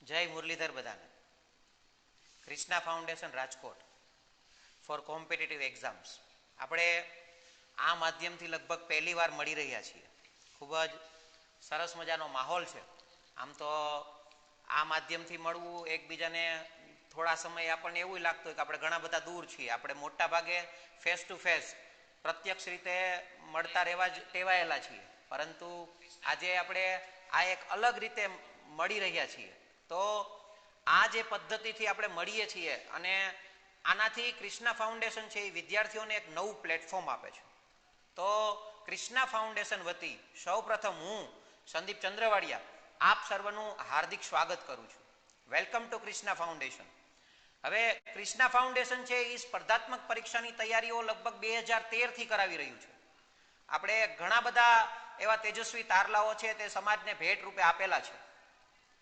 જય મુરલીધર બધાને. Krishna foundation Rajkot for competitive exams. આપણે આ માધ્યમથી લગભગ પહેલી વાર મળી રહ્યા છીએ. ખૂબ જ સરસ મજાનો માહોલ છે. આમ તો આ માધ્યમથી મળવું એકબીજાને થોડા સમય આપણને એવું લાગતું હોય કે આપણે ઘણા બધા દૂર છીએ. આપણે મોટા ભાગે ફેસ ટુ ફેસ પ્રત્યક્ષ રીતે મળતા રહેવા જ ટેવાયેલા છીએ, પરંતુ આજે આપણે આ એક અલગ રીતે મળી રહ્યા છીએ. તો આ જે પદ્ધતિથી આપણે મળીએ છીએ અને આનાથી ક્રિષ્ના ફાઉન્ડેશન છે એ વિદ્યાર્થીઓને એક નવું પ્લેટફોર્મ આપે છે. તો ક્રિષ્ના ફાઉન્ડેશન વતી સૌપ્રથમ હું સંદીપ ચંદ્રવાડિયા આપ સર્વનું હાર્દિક સ્વાગત કરું છું. Welcome to Krishna foundation. હવે ક્રિષ્ના ફાઉન્ડેશન છે એ સ્પર્ધાત્મક પરીક્ષાની તૈયારીઓ લગભગ 2013થી કરાવી રહ્યું છે. આપણે ઘણા બધા એવા તેજસ્વી તારલાઓ છે તે સમાજને ભેટ રૂપે આપેલા છે.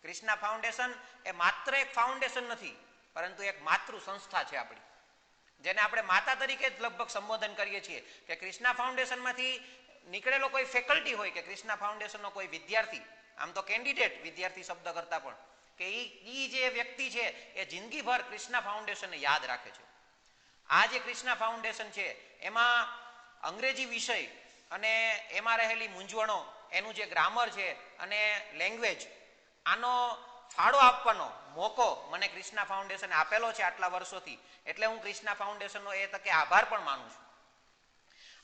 ક્રિષ્ના ફાઉન્ડેશન એ માત્ર એક ફાઉન્ડેશન નથી, પરંતુ એક માતૃ સંસ્થા છે આપણી, જેને આપણે માતા તરીકે જ લગભગ સંબોધન કરીએ છીએ. કે ક્રિષ્ના ફાઉન્ડેશનમાંથી નીકળેલો કોઈ ફેકલ્ટી હોય કે ક્રિષ્ના ફાઉન્ડેશનનો કોઈ વિદ્યાર્થી, આમ તો કેન્ડિડેટ વિદ્યાર્થી શબ્દ કરતા પણ, કે એ જે વ્યક્તિ છે એ જિંદગીભર ક્રિષ્ના ફાઉન્ડેશનને યાદ રાખે છે. આ જે ક્રિષ્ના ફાઉન્ડેશન છે એમાં અંગ્રેજી વિષય અને એમાં રહેલી મૂંઝવણો, એનું જે ગ્રામર છે અને લેંગ્વેજ, આનો ફાળો આપવાનો મોકો મને ક્રિષ્ના ફાઉન્ડેશને આપેલો છે આટલા વર્ષોથી. એટલે હું ક્રિષ્ના ફાઉન્ડેશનનો એ તકે આભાર પણ માનું છું.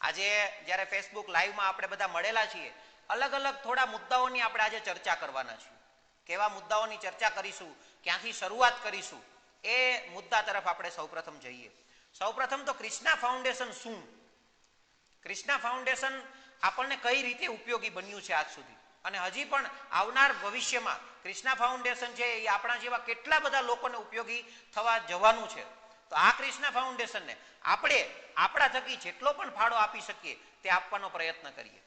આજે જ્યારે ફેસબુક લાઈવમાં આપણે બધા મળેલા છીએ, અલગ અલગ થોડા મુદ્દાઓની આપણે આજે ચર્ચા કરવાના છીએ. કેવા મુદ્દાઓની ચર્ચા કરીશું, ક્યાંથી શરૂઆત કરીશું, એ મુદ્દા તરફ આપણે સૌપ્રથમ જઈએ. સૌપ્રથમ તો ક્રિષ્ના ફાઉન્ડેશન શું? ક્રિષ્ના ફાઉન્ડેશન આપણને કઈ રીતે ઉપયોગી બન્યું છે આજ સુધી, અને હજી પણ આવનાર ભવિષ્યમાં ક્રિષ્ના ફાઉન્ડેશન છે એ આપણા જેવા કેટલા બધા લોકોને ઉપયોગી થવા જવાનું છે. તો આ ક્રિષ્ના ફાઉન્ડેશનને આપણે આપણા થકી જેટલો પણ ફાળો આપી શકીએ તે આપવાનો પ્રયત્ન કરીએ.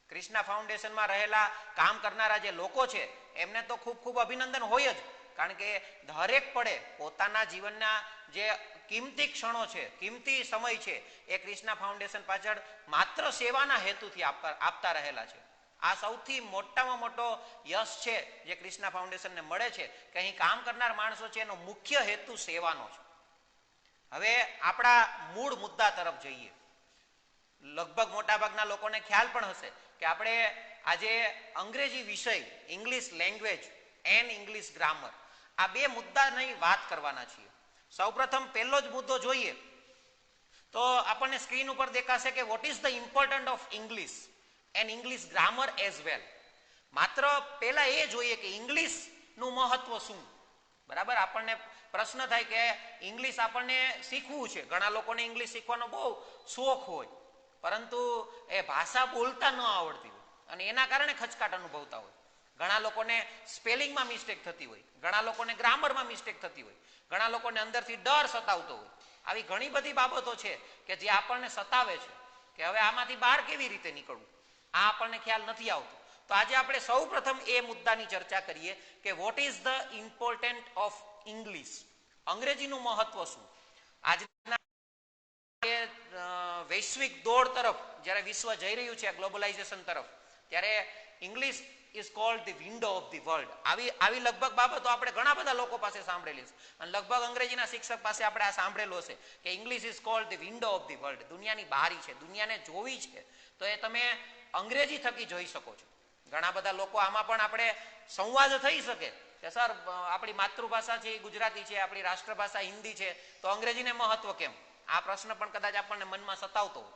ક્રિષ્ના ફાઉન્ડેશનમાં રહેલા કામ કરનારા જે લોકો છે એમને તો ખૂબ ખૂબ અભિનંદન હોય જ, કારણ કે દરેક પડે પોતાના જીવનના જે કિંમતી ક્ષણો છે, કિંમતી સમય છે, એ ક્રિષ્ના ફાઉન્ડેશન પાછળ માત્ર સેવાના હેતુથી આપતા રહેલા છે. આ સૌથી મોટામાં મોટો યશ છે જે ક્રિષ્ના ફાઉન્ડેશનને મળે છે, કે અહીં કામ કરનાર માણસો છે એનો મુખ્ય હેતુ સેવાનો છે. હવે આપણા મૂળ મુદ્દા તરફ જઈએ. લગભગ મોટાભાગના લોકોને ખ્યાલ પણ હશે કે આપણે આજે અંગ્રેજી વિષય, English language and English grammar, આ બે મુદ્દાની વાત કરવાના છીએ. સૌપ્રથમ પહેલો જ મુદ્દો જોઈએ તો આપણને સ્ક્રીન ઉપર દેખાશે કે what is the important of English and English grammar as well. માત્ર પહેલા એ જોઈએ કે ઇંગ્લિશનું મહત્વ શું. બરાબર, આપણને પ્રશ્ન થાય કે ઇંગ્લિશ આપણને શીખવું છે. ઘણા લોકોને ઇંગ્લિશ શીખવાનો બહુ શોખ હોય, પરંતુ એ ભાષા બોલતા ન આવડતી હોય અને એના કારણે ખચકાટ અનુભવતા હોય. ઘણા લોકોને સ્પેલિંગમાં મિસ્ટેક થતી હોય, ઘણા લોકોને ગ્રામરમાં મિસ્ટેક થતી હોય, ઘણા લોકોને અંદરથી ડર સતાવતો હોય. આવી ઘણી બધી બાબતો છે કે જે આપણને સતાવે છે કે હવે આમાંથી બહાર કેવી રીતે નીકળવું, આ આપણને ખ્યાલ નથી આવતો. તો આજે આપણે સૌ પ્રથમ એ મુદ્દાની ચર્ચા કરીએ કે what is the important of English. અંગ્રેજીનું મહત્વ શું? આજના વૈશ્વિક દોડ તરફ જ્યારે વિશ્વ જઈ રહ્યું છે ગ્લોબલાઇઝેશન તરફ, ત્યારે English is called the window of the world. આવી લગભગ બાબતો આપણે ઘણા બધા લોકો પાસે સાંભળેલી છે, અને લગભગ અંગ્રેજીના શિક્ષક પાસે આપણે આ સાંભળેલું હશે કે English is called the window of the world. દુનિયાની બારી છે, દુનિયાને જોવી છે તો એ તમે અંગ્રેજી થકી જોઈ શકો છો. ઘણા બધા લોકો આમાં પણ આપણે સંવાદ થઈ શકે કે સર આપણી માતૃભાષા છે એ ગુજરાતી છે, આપણી રાષ્ટ્રભાષા હિન્દી છે, તો અંગ્રેજીને મહત્વ કેમ? આ પ્રશ્ન પણ કદાચ આપણને મનમાં સતાવતો હોય.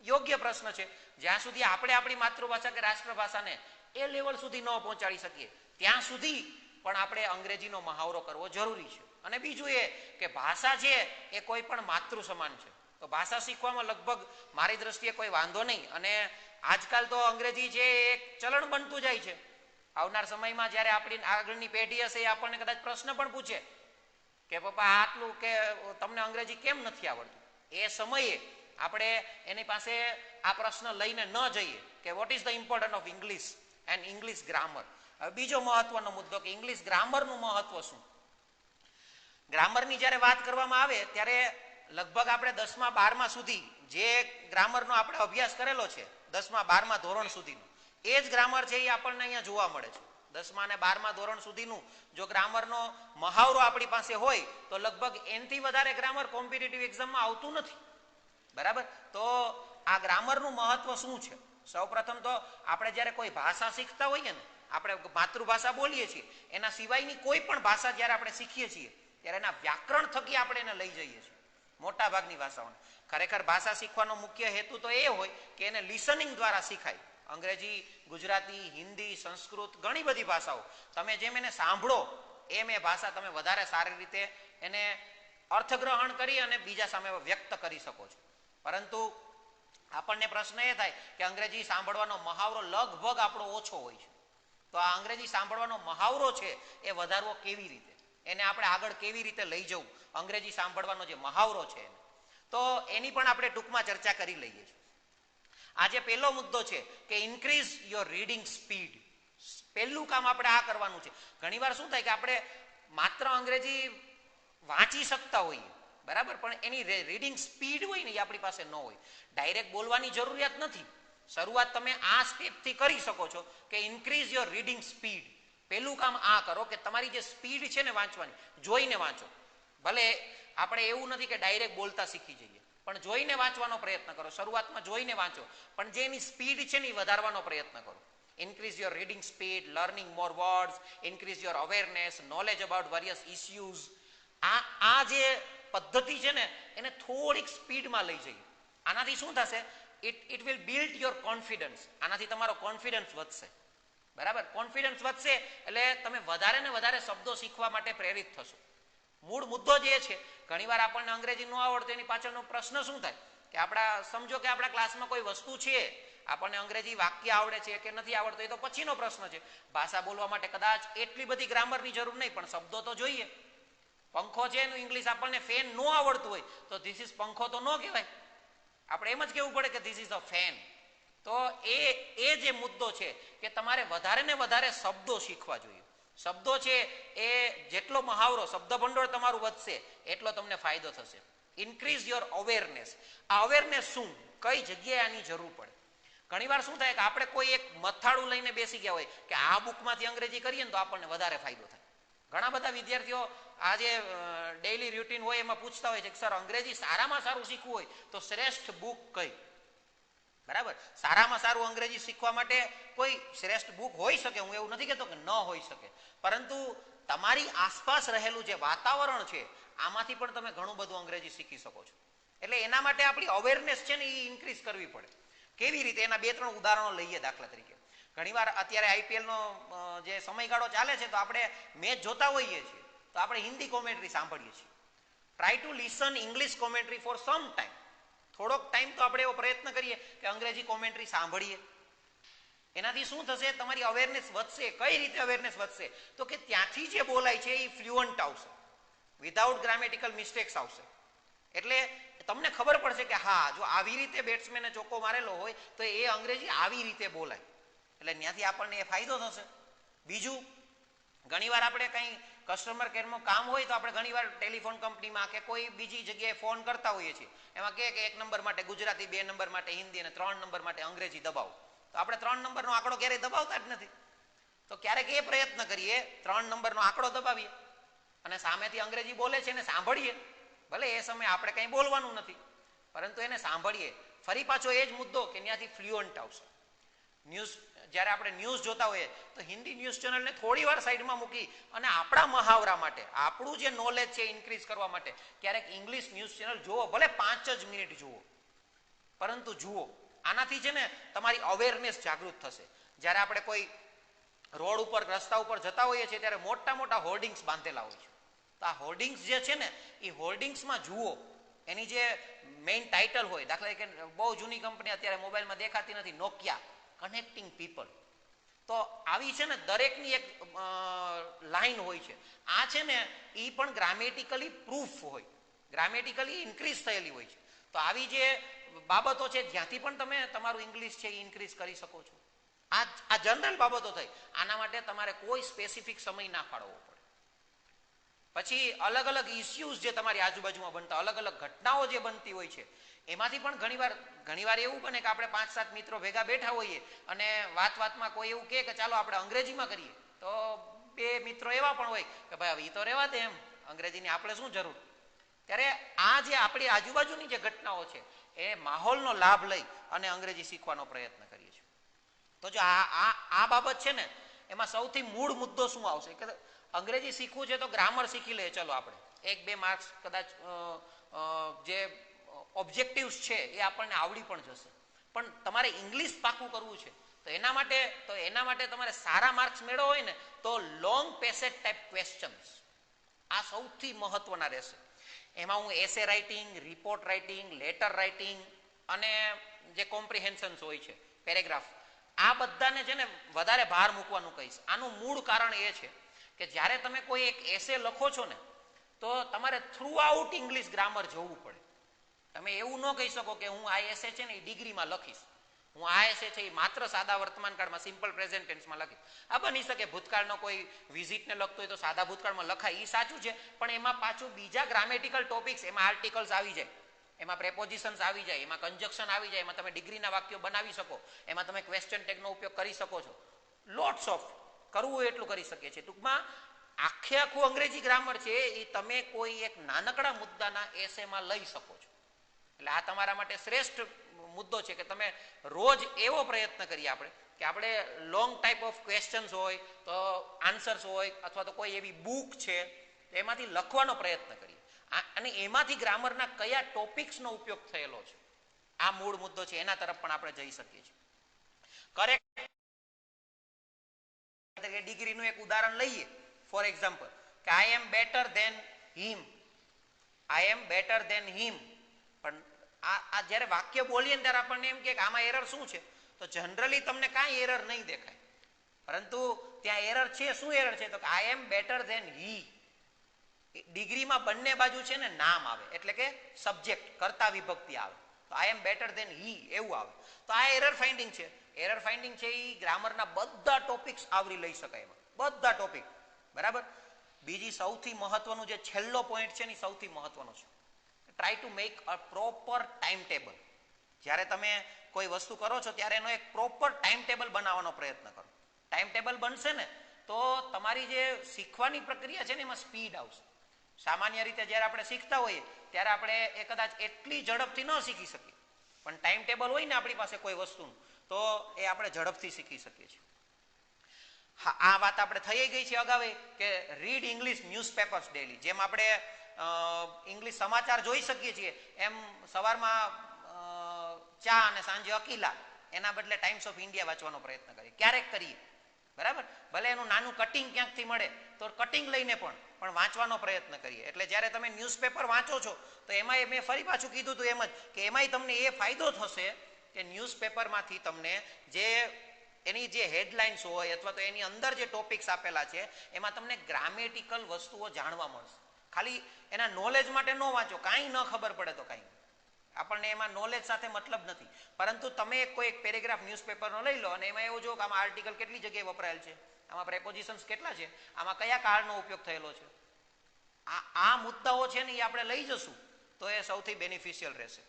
યોગ્ય પ્રશ્ન છે. જ્યાં સુધી આપણે આપણી માતૃભાષા કે રાષ્ટ્રભાષાને એ લેવલ સુધી ન પહોંચાડી શકીએ ત્યાં સુધી પણ આપણે અંગ્રેજીનો મહાવરો કરવો જરૂરી છે. અને બીજું એ કે ભાષા છે એ કોઈ પણ માતૃ સમાન છે, તો ભાષા શીખવામાં લગભગ મારી દ્રષ્ટિએ કોઈ વાંધો નહીં. અને આજકાલ તો અંગ્રેજી છે એક ચલણ બનતું જાય છે. આવનાર સમયમાં જ્યારે આપણી આગળની પેઢી હશે એ આપણને કદાચ પ્રશ્ન પણ પૂછે કે પપ્પા આટલું કે તમને અંગ્રેજી કેમ નથી આવડતું, એ સમયે આપણે એની પાસે આ પ્રશ્ન લઈને ન જઈએ કે what is the important of English and English grammar. હવે બીજો મહત્વનો મુદ્દો કે ઇંગ્લિશ ગ્રામરનું મહત્વ શું? ગ્રામરની જ્યારે વાત કરવામાં આવે ત્યારે લગભગ આપણે 10મા 12મા સુધી જે ગ્રામરનો આપણે અભ્યાસ કરેલો છે, 10મા 12મા ધોરણ સુધીનો, એ જ ગ્રામર છે એ આપણને અહીંયા જોવા મળે છે. 10મા અને 12મા ધોરણ સુધીનું જો ગ્રામરનો મહાવરો આપણી પાસે હોય તો લગભગ એનથી વધારે ગ્રામર કોમ્પિટિટિવ એક્ઝામમાં આવતું નથી. બરાબર. તો આ ગ્રામરનું મહત્વ શું છે? સૌપ્રથમ તો આપણે જ્યારે કોઈ ભાષા શીખતા હોઈએ ને, આપણે માતૃભાષા બોલીએ છીએ, એના સિવાયની કોઈ પણ ભાષા જ્યારે આપણે શીખીએ છીએ ત્યારે એના વ્યાકરણ થકી આપણે એને લઈ જઈએ છીએ. મોટા ભાગની ભાષાઓને ખરેખર ભાષા શીખવાનો મુખ્ય હેતુ તો એ હોય કે એને લિસનિંગ દ્વારા શીખાય. અંગ્રેજી, ગુજરાતી, હિન્દી, સંસ્કૃત, ઘણી બધી ભાષાઓ તમે જેમ એને સાંભળો એમ એ ભાષા તમે વધારે સારી રીતે એને અર્થગ્રહણ કરી અને બીજા સામે વ્યક્ત કરી શકો છો. પરંતુ આપણને પ્રશ્ન એ થાય કે અંગ્રેજી સાંભળવાનો મહાવરો લગભગ આપણો ઓછો હોય છે. તો આ અંગ્રેજી સાંભળવાનો મહાવરો છે એ વધારવો કેવી રીતે, એને આપણે આગળ કેવી રીતે લઈ જવું, અંગ્રેજી સાંભળવાનો જે મહાવરો છે એને, તો એની પણ આપણે ટૂંકમાં ચર્ચા કરી લઈએ છીએ. આજે પહેલો મુદ્દો છે કે ઇન્ક્રીઝ યોર રીડિંગ સ્પીડ. પહેલું કામ આપણે આ કરવાનું છે. ઘણીવાર શું થાય કે આપણે માત્ર અંગ્રેજી વાંચી શકતા હોઈએ, બરાબર, પણ એની રીડિંગ સ્પીડ હોય ને એ આપણી પાસે ન હોય. ડાયરેક્ટ બોલવાની જરૂરિયાત નથી. શરૂઆત તમે આ સ્ટેપથી કરી શકો છો કે ઇન્ક્રીઝ યોર રીડિંગ સ્પીડ. પહેલું કામ આ કરો કે તમારી જે સ્પીડ છે ને વાંચવાની, જોઈને વાંચો. ભલે આપણે એવું નથી કે ડાયરેક્ટ બોલતા શીખી જઈએ, પણ જોઈને વાંચવાનો પ્રયત્ન કરો. શરૂઆતમાં જોઈને વાંચો, પણ જે એની સ્પીડ છે ને એ વધારવાનો પ્રયત્ન કરો. Increase your reading speed, learning more words, increase your awareness, knowledge about various issues. આ જે પદ્ધતિ છે ને એને થોડીક સ્પીડમાં લઈ જઈએ. આનાથી શું થશે? It will build your confidence. આનાથી તમારો કોન્ફિડન્સ વધશે. બરાબર. કોન્ફિડન્સ વધશે એટલે તમે વધારે ને વધારે શબ્દો શીખવા માટે પ્રેરિત થશો. મૂળ મુદ્દો જે છે, ઘણીવાર આપણને અંગ્રેજી ન આવડતું એની પાછળનો પ્રશ્ન શું થાય કે સમજો કે આપણા ક્લાસમાં કોઈ વસ્તુ છે, આપણને અંગ્રેજી વાક્ય આવડે છે કે નથી આવડતું એ તો પછીનો પ્રશ્ન છે. ભાષા બોલવા માટે કદાચ એટલી બધી ગ્રામરની જરૂર નહીં, પણ શબ્દો તો જોઈએ. પંખો છે એનું ઇંગ્લિશ આપણને ફેન ન આવડતું હોય તો ધીસ ઇઝ પંખો તો ન કહેવાય. આપણે એમ જ કહેવું પડે કે ધીસ ઇઝ અ ફેન. તો એ જે મુદ્દો છે કે તમારે વધારે ને વધારે શબ્દો શીખવા જોઈએ. શબ્દો છે એ જેટલો મહાવરો, શબ્દ ભંડોળ તમારું વધશે એટલો તમને ફાયદો થશે. Increase your awareness. આ અવેરનેસ શું, કઈ જગ્યાએ આની જરૂર પડે? ઘણીવાર શું થાય કે આપણે કોઈ એક મથાળું લઈને બેસી ગયા હોય કે આ બુકમાંથી અંગ્રેજી કરીએ ને તો આપણને વધારે ફાયદો થાય. ઘણા બધા વિદ્યાર્થીઓ આ જે ડેઇલી રૂટીન હોય એમાં પૂછતા હોય છે કે સર અંગ્રેજી સારામાં સારું શીખવું હોય તો શ્રેષ્ઠ બુક કઈ? બરાબર. સારામાં સારું અંગ્રેજી શીખવા માટે કોઈ શ્રેષ્ઠ બુક હોઈ શકે, હું એવું નથી કહેતો કે ન હોઈ શકે, પરંતુ તમારી આસપાસ રહેલું જે વાતાવરણ છે આમાંથી પણ તમે ઘણું બધું અંગ્રેજી શીખી શકો છો. એટલે એના માટે આપણી અવેરનેસ છે ને એ ઇન્ક્રીઝ કરવી પડે. કેવી રીતે? એના 2-3 ઉદાહરણો લઈએ. દાખલા તરીકે ઘણીવાર અત્યારે આઈપીએલનો જે સમયગાળો ચાલે છે તો આપણે મેચ જોતા હોઈએ છીએ તો આપણે હિન્દી કોમેન્ટ્રી સાંભળીએ છીએ. Try to listen English commentary for some time. થોડોક ટાઈમ તો આપણે એવો પ્રયત્ન કરીએ કે અંગ્રેજી કોમેન્ટ્રી સાંભળીએ. એનાથી શું થશે? તમારી અવેરનેસ વધશે. કઈ રીતે અવેરનેસ વધશે? તો કે ત્યાંથી જે બોલાય છે એ ફ્લુઅન્ટ આવશે, વિધાઉટ ગ્રામેટિકલ મિસ્ટેક્સ આવશે. એટલે તમને ખબર પડશે કે હા, જો આવી રીતે બેટ્સમેને ચોક્કો મારેલો હોય તો એ અંગ્રેજી આવી રીતે બોલાય. એટલે ત્યાંથી આપણને એ ફાયદો થશે. બીજું, ઘણીવાર આપણે કંઈ કસ્ટમર કેરમાં કામ હોય તો આપણે ઘણીવાર ટેલિફોન કંપનીમાં કે કોઈ બીજી જગ્યાએ ફોન કરતા હોઈએ છીએ. એમાં કહે કે 1 નંબર માટે ગુજરાતી, 2 નંબર માટે હિન્દી અને 3 નંબર માટે અંગ્રેજી દબાવો. તો આપણે 3 નંબરનો આંકડો ક્યારેય દબાવતા જ નથી. તો ક્યારેક એ પ્રયત્ન કરીએ, 3 નંબરનો આંકડો દબાવીએ અને સામેથી અંગ્રેજી બોલે છે એને સાંભળીએ. ભલે એ સમયે આપણે કંઈ બોલવાનું નથી, પરંતુ એને સાંભળીએ. ફરી પાછો એ જ મુદ્દો કે ત્યાંથી ફ્લુઅન્ટ આવશે. જ્યારે આપણે ન્યૂઝ જોતા હોઈએ તો હિન્દી ન્યૂઝ ચેનલને થોડી વાર સાઈડમાં મૂકી અને આપણા મહાવરા માટે, આપણું જે નોલેજ છે ઇન્ક્રીઝ કરવા માટે ક્યારેક ઇંગ્લિશ ન્યૂઝ ચેનલ જુઓ. ભલે 5 જ મિનિટ જુઓ, પરંતુ જુઓ. આનાથી છે ને તમારી અવેરનેસ જાગૃત થશે. જ્યારે આપણે કોઈ રોડ ઉપર, રસ્તા ઉપર જતા હોઈએ છીએ ત્યારે મોટા મોટા હોર્ડિંગ્સ બાંધેલા હોય છે. તો આ હોર્ડિંગ્સ જે છે ને એ હોર્ડિંગ્સમાં જુઓ. એની જે મેઇન ટાઇટલ હોય, દાખલા તરીકે બહુ જૂની કંપની અત્યારે મોબાઈલમાં દેખાતી નથી, નોકિયા, કનેક્ટિંગ પીપલ. તો આવી છે ને દરેકની એક લાઈન હોય છે. આ છે ને એ પણ ગ્રામેટિકલી પ્રૂફ હોય, ગ્રામેટિકલી ઇન્ક્રીઝ થયેલી હોય છે. તો આવી જે બાબતો છે જ્યાંથી પણ તમે તમારું ઇંગ્લિશ છે એ ઇન્ક્રીઝ કરી શકો છો. આ જનરલ બાબતો થઈ. આના માટે તમારે કોઈ સ્પેસિફિક સમય ના ફાળવવો પડે. પછી અલગ અલગ ઇસ્યુઝ જે તમારી આજુબાજુમાં બનતા, અલગ અલગ ઘટનાઓ જે બનતી હોય છે એમાંથી પણ ઘણીવાર એવું બને કે આપણે 5-7 મિત્રો ભેગા બેઠા હોઈએ અને વાતમાં કોઈ એવું કહે કે ચાલો આપણે અંગ્રેજીમાં કરીએ. તો બે મિત્રો એવા પણ હોય કે ભાઈ હવે એ તો રહેવા દે, એમ અંગ્રેજીની આપણે શું જરૂર. ત્યારે આ જે આપણી આજુબાજુની જે ઘટનાઓ છે એ માહોલનો લાભ લઈ અને અંગ્રેજી શીખવાનો પ્રયત્ન કરીએ છીએ. તો જો આ બાબત છે ને, એમાં સૌથી મૂળ મુદ્દો શું આવશે કે અંગ્રેજી શીખવું છે તો ગ્રામર શીખી લે, ચલો આપણે 1-2 માર્ક્સ કદાચ જે ઓબ્જેક્ટિવ્સ છે એ આપણને આવડી પણ જશે. પણ તમારે ઇંગ્લિશ પાકું કરવું છે તો એના માટે તમારે સારા માર્ક્સ મેળવવા હોય ને તો લોંગ પેસેજ ટાઈપ ક્વેશ્ચન્સ આ સૌથી મહત્વના રહેશે. એમાં હું essay writing, report writing, letter writing અને જે કોમ્પ્રિહેન્શન્સ હોય છે, પેરેગ્રાફ, આ બધાને છે ને વધારે ભાર મૂકવાનું કહીશ. આનું મૂળ કારણ એ છે કે જ્યારે તમે કોઈ એક એસે લખો છો ને તો તમારે થ્રુ આઉટ ઇંગ્લિશ ગ્રામર જોવું પડે. તમે એવું ન કહી શકો કે હું આ એસે છે ને એ ડિગ્રીમાં લખીશ, હું આ એસે છે એ માત્ર સાદા વર્તમાન કાળમાં સિમ્પલ પ્રેઝન્ટ ટેન્સમાં લખીશ. આ બની શકે ભૂતકાળનો કોઈ વિઝિટને લખતો હોય તો સાદા ભૂતકાળમાં લખાય, એ સાચું છે, પણ એમાં પાછું બીજા ગ્રામેટિકલ ટોપિક્સ, એમાં આર્ટિકલ્સ આવી જાય, એમાં પ્રેપોઝિશન્સ આવી જાય, એમાં કન્જક્શન આવી જાય, એમાં તમે ડિગ્રીના વાક્યો બનાવી શકો, એમાં તમે ક્વેશ્ચન ટેગનો ઉપયોગ કરી શકો છો. લોટ્સ ઓફ કરવું હોય એટલું કરી શકીએ છીએ. ટૂંકમાં આખું અંગ્રેજી ગ્રામર છે એ તમે કોઈ એક નાનકડા મુદ્દાના એસેમાં લઈ શકો છો. એટલે આ તમારા માટે શ્રેષ્ઠ મુદ્દો છે કે તમે રોજ એવો પ્રયત્ન કરીએ કે આપણે લોંગ ટાઈપ ઓફ ક્વેશ્ચન્સ હોય તો આન્સર્સ હોય અથવા તો કોઈ એવી બુક છે એમાંથી લખવાનો પ્રયત્ન કરીએ અને એમાંથી ગ્રામરના કયા ટોપિક્સનો ઉપયોગ થયેલો છે આ મૂળ મુદ્દો છે, એના તરફ પણ આપણે જઈ શકીએ છીએ. કરેક્ટ ડિગ્રીનું એક ઉદાહરણ લઈએ ફોર એક્ઝામ્પલ કે આઈ એમ બેટર ધેન હિમ, આઈ એમ બેટર ધેન હિમ. પણ આ જ્યારે વાક્ય બોલીએ ત્યારે આપણને એમ કે આમાં એરર શું છે, તો જનરલી તમને કાંઈ એરર નહીં દેખાય, પરંતુ ત્યાં એરર છે. શું એરર છે? તો કે આઈ એમ બેટર ધેન હી. ડિગ્રીમાં બંને બાજુ છે ને નામ આવે, એટલે કે સબ્જેક્ટ કર્તા વિભક્તિ આવે, તો આઈ એમ બેટર ધેન હી એવું આવે. તો આ એરર ફાઇન્ડિંગ છે. એરર ફાઇન્ડિંગ છે એ ગ્રામરના બધા ટોપિક્સ આવરી લઈ શકાય, એમાં બધા ટોપિક, બરાબર. બીજી સૌથી મહત્વનું જે છેલ્લો પોઈન્ટ છે ને સૌથી મહત્વનો છે, try to make a proper time table. જ્યારે તમે કોઈ વસ્તુ કરો છો ત્યારે એનો એક પ્રોપર ટાઈમ ટેબલ બનાવવાનો પ્રયત્ન કરો. ટાઈમ ટેબલ બનશે ને તો તમારી જે શીખવાની પ્રક્રિયા છે ને એમાં સ્પીડ આવશે. સામાન્ય રીતે જ્યારે આપણે શીખતા હોઈએ ત્યારે આપણે એ કદાચ એટલી ઝડપથી ન શીખી શકીએ, પણ ટાઈમ ટેબલ હોય ને આપણી પાસે કોઈ વસ્તુનું તો એ આપણે ઝડપથી શીખી શકીએ છીએ. હા, આ વાત આપણે થઈ ગઈ છે અગાઉ કે રીડ ઇંગ્લિશ ન્યૂઝપેપર્સ ડેલી. જેમ આપણે ઇંગ્લિશ સમાચાર જોઈ શકીએ છીએ એમ સવારમાં ચા અને સાંજે અકીલા, એના બદલે ટાઈમ્સ ઓફ ઇન્ડિયા વાંચવાનો પ્રયત્ન કરીએ, ક્યારેક કરીએ, બરાબર. ભલે એનું નાનું કટિંગ ક્યાંકથી મળે તો કટિંગ લઈને પણ વાંચવાનો પ્રયત્ન કરીએ. એટલે જ્યારે તમે ન્યૂઝપેપર વાંચો છો તો એમાં મેં ફરી પાછું કીધું હતું એમ જ કે એમાંય તમને એ ફાયદો થશે કે ન્યૂઝપેપરમાંથી તમને એની જે હેડલાઇન્સ હોય અથવા તો એની અંદર જે ટોપિક્સ આપેલા છે એમાં તમને ગ્રામેટિકલ વસ્તુઓ જાણવા મળશે. ખાલી એના નોલેજ માટે ન વાંચો, કાંઈ ન ખબર પડે તો કાંઈ, આપણને એમાં નોલેજ સાથે મતલબ નથી, પરંતુ તમે કોઈ એક પેરેગ્રાફ ન્યૂઝપેપરનો લઈ લો અને એમાં એવું જો કે આમાં આર્ટિકલ કેટલી જગ્યાએ વપરાયેલ છે, આમાં પ્રેપોઝિશન્સ કેટલા છે, આમાં કયા કાળનો ઉપયોગ થયેલો છે, આ મુદ્દાઓ છે ને એ આપણે લઈ જશું તો એ સૌથી બેનિફિશિયલ રહેશે.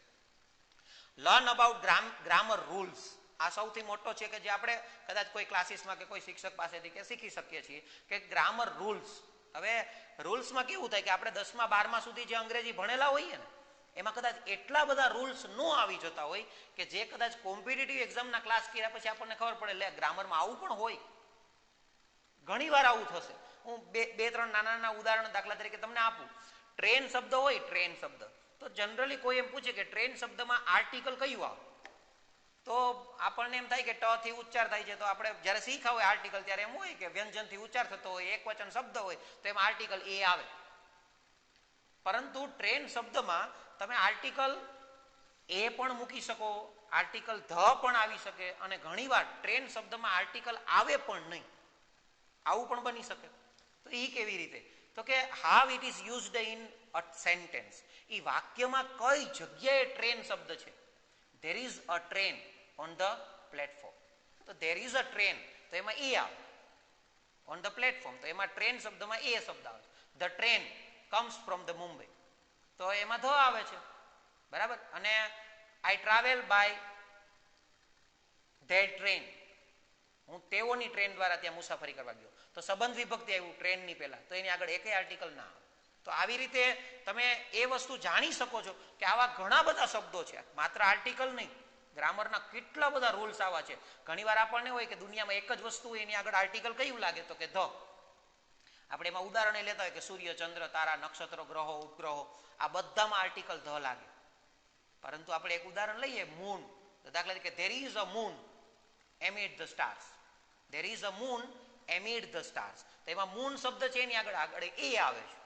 લર્ન અબાઉટ ગ્રામર રૂલ્સ, આ સૌથી મોટો છે કે જે આપણે કદાચ કોઈ ક્લાસીસમાં કે કોઈ શિક્ષક પાસેથી કે શીખી શકીએ છીએ કે ગ્રામર રૂલ્સ. હવે રૂલ્સમાં કેવું થાય કે આપણે 10મા 12મા સુધી જે અંગ્રેજી ભણેલા હોઈએ ને એમાં કદાચ એટલા બધા રૂલ્સ ન આવી જતા હોય કે જે કદાચ કોમ્પિટિટિવ એક્ઝામના ક્લાસ કર્યા પછી આપણને ખબર પડે લે ગ્રામરમાં આવું પણ હોય. ઘણી વાર આવું થશે. હું બે ત્રણ નાના ઉદાહરણ દાખલા તરીકે તમને આપું. ટ્રેન શબ્દ હોય, ટ્રેન શબ્દ, તો જનરલી કોઈ એમ પૂછે કે ટ્રેન શબ્દમાં આર્ટિકલ કયું આવે, તો આપણને એમ થાય કે ટ થી ઉચ્ચાર થાય છે, તો આપણે જ્યારે શીખા હોય આર્ટિકલ ત્યારે એમ હોય કે વ્યંજનથી ઉચ્ચાર થતો હોય, એક વચન શબ્દ હોય તો એમાં આર્ટિકલ એ આવે. પરંતુ ટ્રેન શબ્દમાં તમે આર્ટિકલ એ પણ મૂકી શકો, આર્ટિકલ ધ પણ આવી શકે અને ઘણીવાર ટ્રેન શબ્દમાં આર્ટિકલ આવે પણ નહીં, આવું પણ બની શકે. તો એ કેવી રીતે? તો કે how it is used in a sentence. એ વાક્યમાં કઈ જગ્યાએ ટ્રેન શબ્દ છે. There is a train on the platform, તો ધેર ઇઝ અ ટ્રેન તો એમાં એ આવે. ઓન ધ પ્લેટફોર્મ તો એમાં ટ્રેન શબ્દમાં એ શબ્દ આવે. The train comes from the Mumbai તો એમાં ધ આવે છે, બરાબર. અને I travel by that train હું તેઓની ટ્રેન દ્વારા ત્યાં મુસાફરી કરવા ગયો, તો સંબંધ વિભક્તિ આવ્યું ટ્રેનની પહેલા, તો એની આગળ એકેય આર્ટિકલ ના આવે. તો આવી રીતે તમે એ વસ્તુ જાણી શકો છો કે આવા ઘણા બધા શબ્દો છે, માત્ર આર્ટિકલ નહીં, ગ્રામરના કેટલા બધા રૂલ્સ આવા છે. ઘણીવાર આપણને હોય કે દુનિયામાં એક જ વસ્તુ હોય, એની આગળ આર્ટિકલ કયું લાગે, તો કે ધ. આપણે એમાં ઉદાહરણ લેતા હોય કે સૂર્ય, ચંદ્ર, તારા, નક્ષત્રો, ગ્રહો, ઉપગ્રહો, આ બધામાં આર્ટિકલ ધ લાગે. પરંતુ આપણે એક ઉદાહરણ લઈએ મૂન, તો દાખલા તરીકે there is a moon amid the stars. There is a moon amid the stars. તો એમાં મૂન શબ્દ છે એની આગળ આગળ એ આવે છે.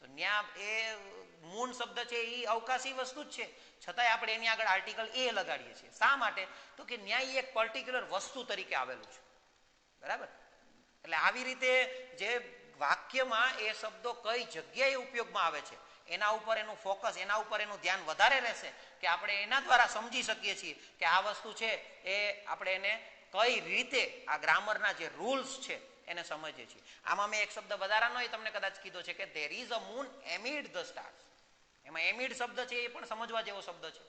તો ત્યાં એ મૂન શબ્દ છે એ અવકાશી વસ્તુ જ છે, છતાંય આપણે એની આગળ આર્ટિકલ એ લગાડીએ છીએ. શા માટે? તો કે ન્યાય એક પર્ટિક્યુલર વસ્તુ તરીકે આવેલું છે. બરાબર? એટલે આવી રીતે જે વાક્યમાં એ શબ્દો કઈ જગ્યાએ ઉપયોગમાં આવે છે એના ઉપર એનું ફોકસ, એના ઉપર એનું ધ્યાન વધારે રહેશે કે આપણે એના દ્વારા સમજી શકીએ છીએ કે આ વસ્તુ છે એ આપણે એને કઈ રીતે આ ગ્રામરના જે રૂલ્સ છે એને સમજીએ છીએ. આમાં મેં એક શબ્દ વધારાનો તમને કદાચ કીધો છે કે there is a moon amid the stars. એમાં એમિડ શબ્દ છે એ પણ સમજવા જેવો શબ્દ છે.